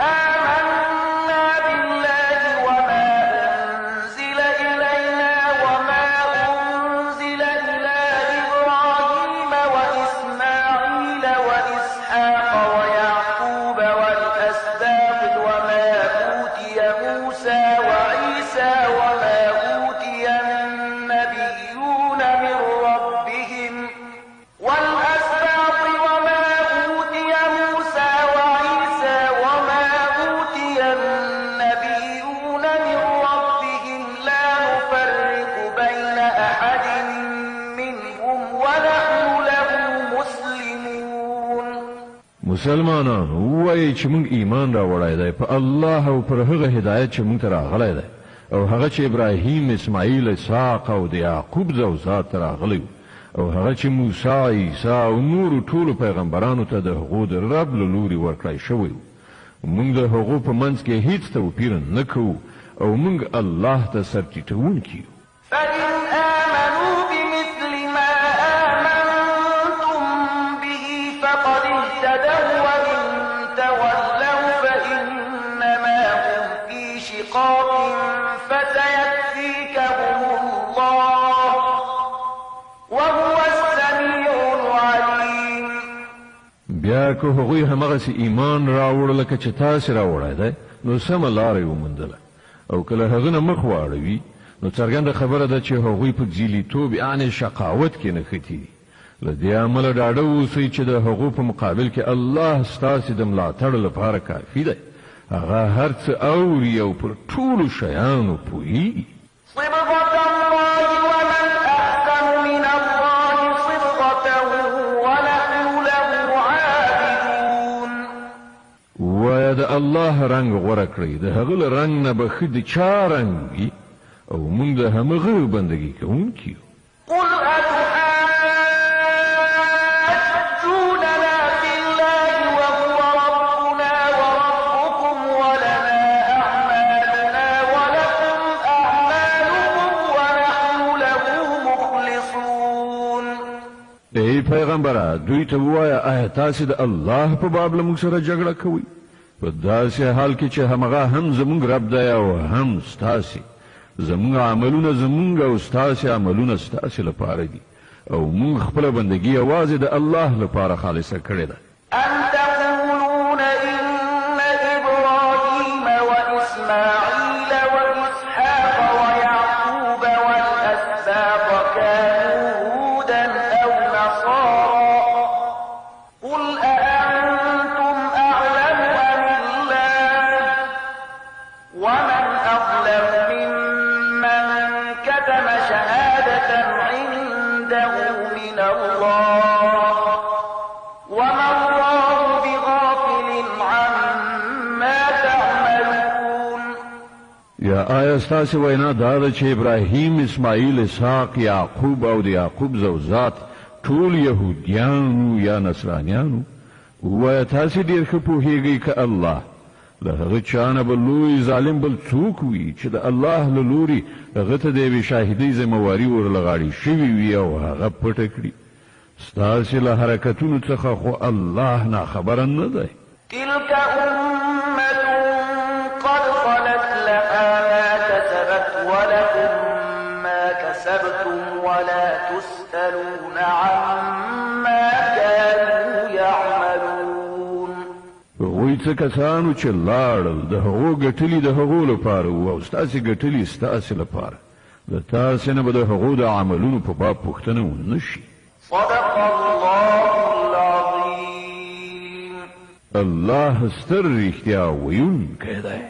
مسلمانانو وایي چې موږ ایمان راوړی دی په الله او پر هغه هدایت چې موږ ته راغلی دی او هغه چې ابراهیم اسماعیل اسحاق او د یعقوب زوجات ته راغلی او هغه چې موسی عیسی او نورو ټولو پیغمبرانو ته د هغو د رب له لوري ورکړی شوی موږ د هغو په منځ کې هیڅ توپیر نه کوو او موږ الله ته سر ټیټوونکي یو. فإن آمنوا بمثل ما آمنتم به فقد اهتدوا وإن تولوا فإنما هم في شقاق فسيكفيكهم الله وهو السميع العليم. بیا که هغوی همغسې ایمان راوړل لکه چې تاسې راوړی دی نو سمه لاره یې وموندله او کله هغه نه مخ واړوي نو څرګنده خبره ده چې هغوی په ځیلیتوب یعنې شقاوت کې نښتي دي. له دې امله ډاډه اوسئ چې د هغو په مقابل کې الله ستاسې د ملاتړ لپاره کافي دی. هغه هر څه اوري او پر ټولو شیانو پوهیږي. صبغة الله ومن أحسن من الله صبغة ونحن له عابدون. وایه د الله رنګ غوره کړئ د هغه له رنګ نه به ښه د چا رنګ وي او موږ د همغه بندګي کوونکي یو. قل أتحاجوننا في الله وهو ربنا وربكم ولنا أعمالنا ولكم أعمالكم ونحن له مخلصون. ای پیغمبره دوی ته ووایه آیا تاسې د الله په باب له موږ سره جګړه کوئ په داسې حال کې چې همغه هم زموږ رب دی او هم ستاسې. زموږ عملونه زموږ او ستاسې عملونه ستاسې لپاره دي او موږ خپله بندګي یوازې د الله لپاره خالصه کړې ده. أم تقولون إن إبراهيم وإسماعيل وإسحاق ويعقوب والأسباط كانوا هودا أو نصارى قل أأنتم أعلم أم الله ومن أظلم ممن كتم شهادة عنده من الله وما الله بغافل عما تعملون. یا آیا ستاسې وینا دا ده چې ابراهیم اسماعیل اسحاق یعقوب او د یعقوب زوجات ټول یهودیانو یا نصرانیانو؟ ووایه تاسې ډېر ښه پوهیږئ که الله له هغه چا نه به لوی ظالم بل څوک وي چې د الله له لوري هغه ته د یوې شاهدۍ ذمهواري ورلغاړې شوې وي او هغه پټه کړي. ستاسې له حرکتونو څخه خو الله ناخبره نه دی. تلك أمة قد خلت لها ما كسبت ولكم ما كسبتم ولا تسألون عما كانوا يعملون. هغوی څه کسانو چې لاړل د هغو ګټلي د هغو لپاره وو او ستاسې ګټلي ستاسې لپاره د تاسې نه به د هغو د عملونو په باب پوښتنه ونه شي. صدق الله العظيم. الله ستر رښتیا ویونکی دی.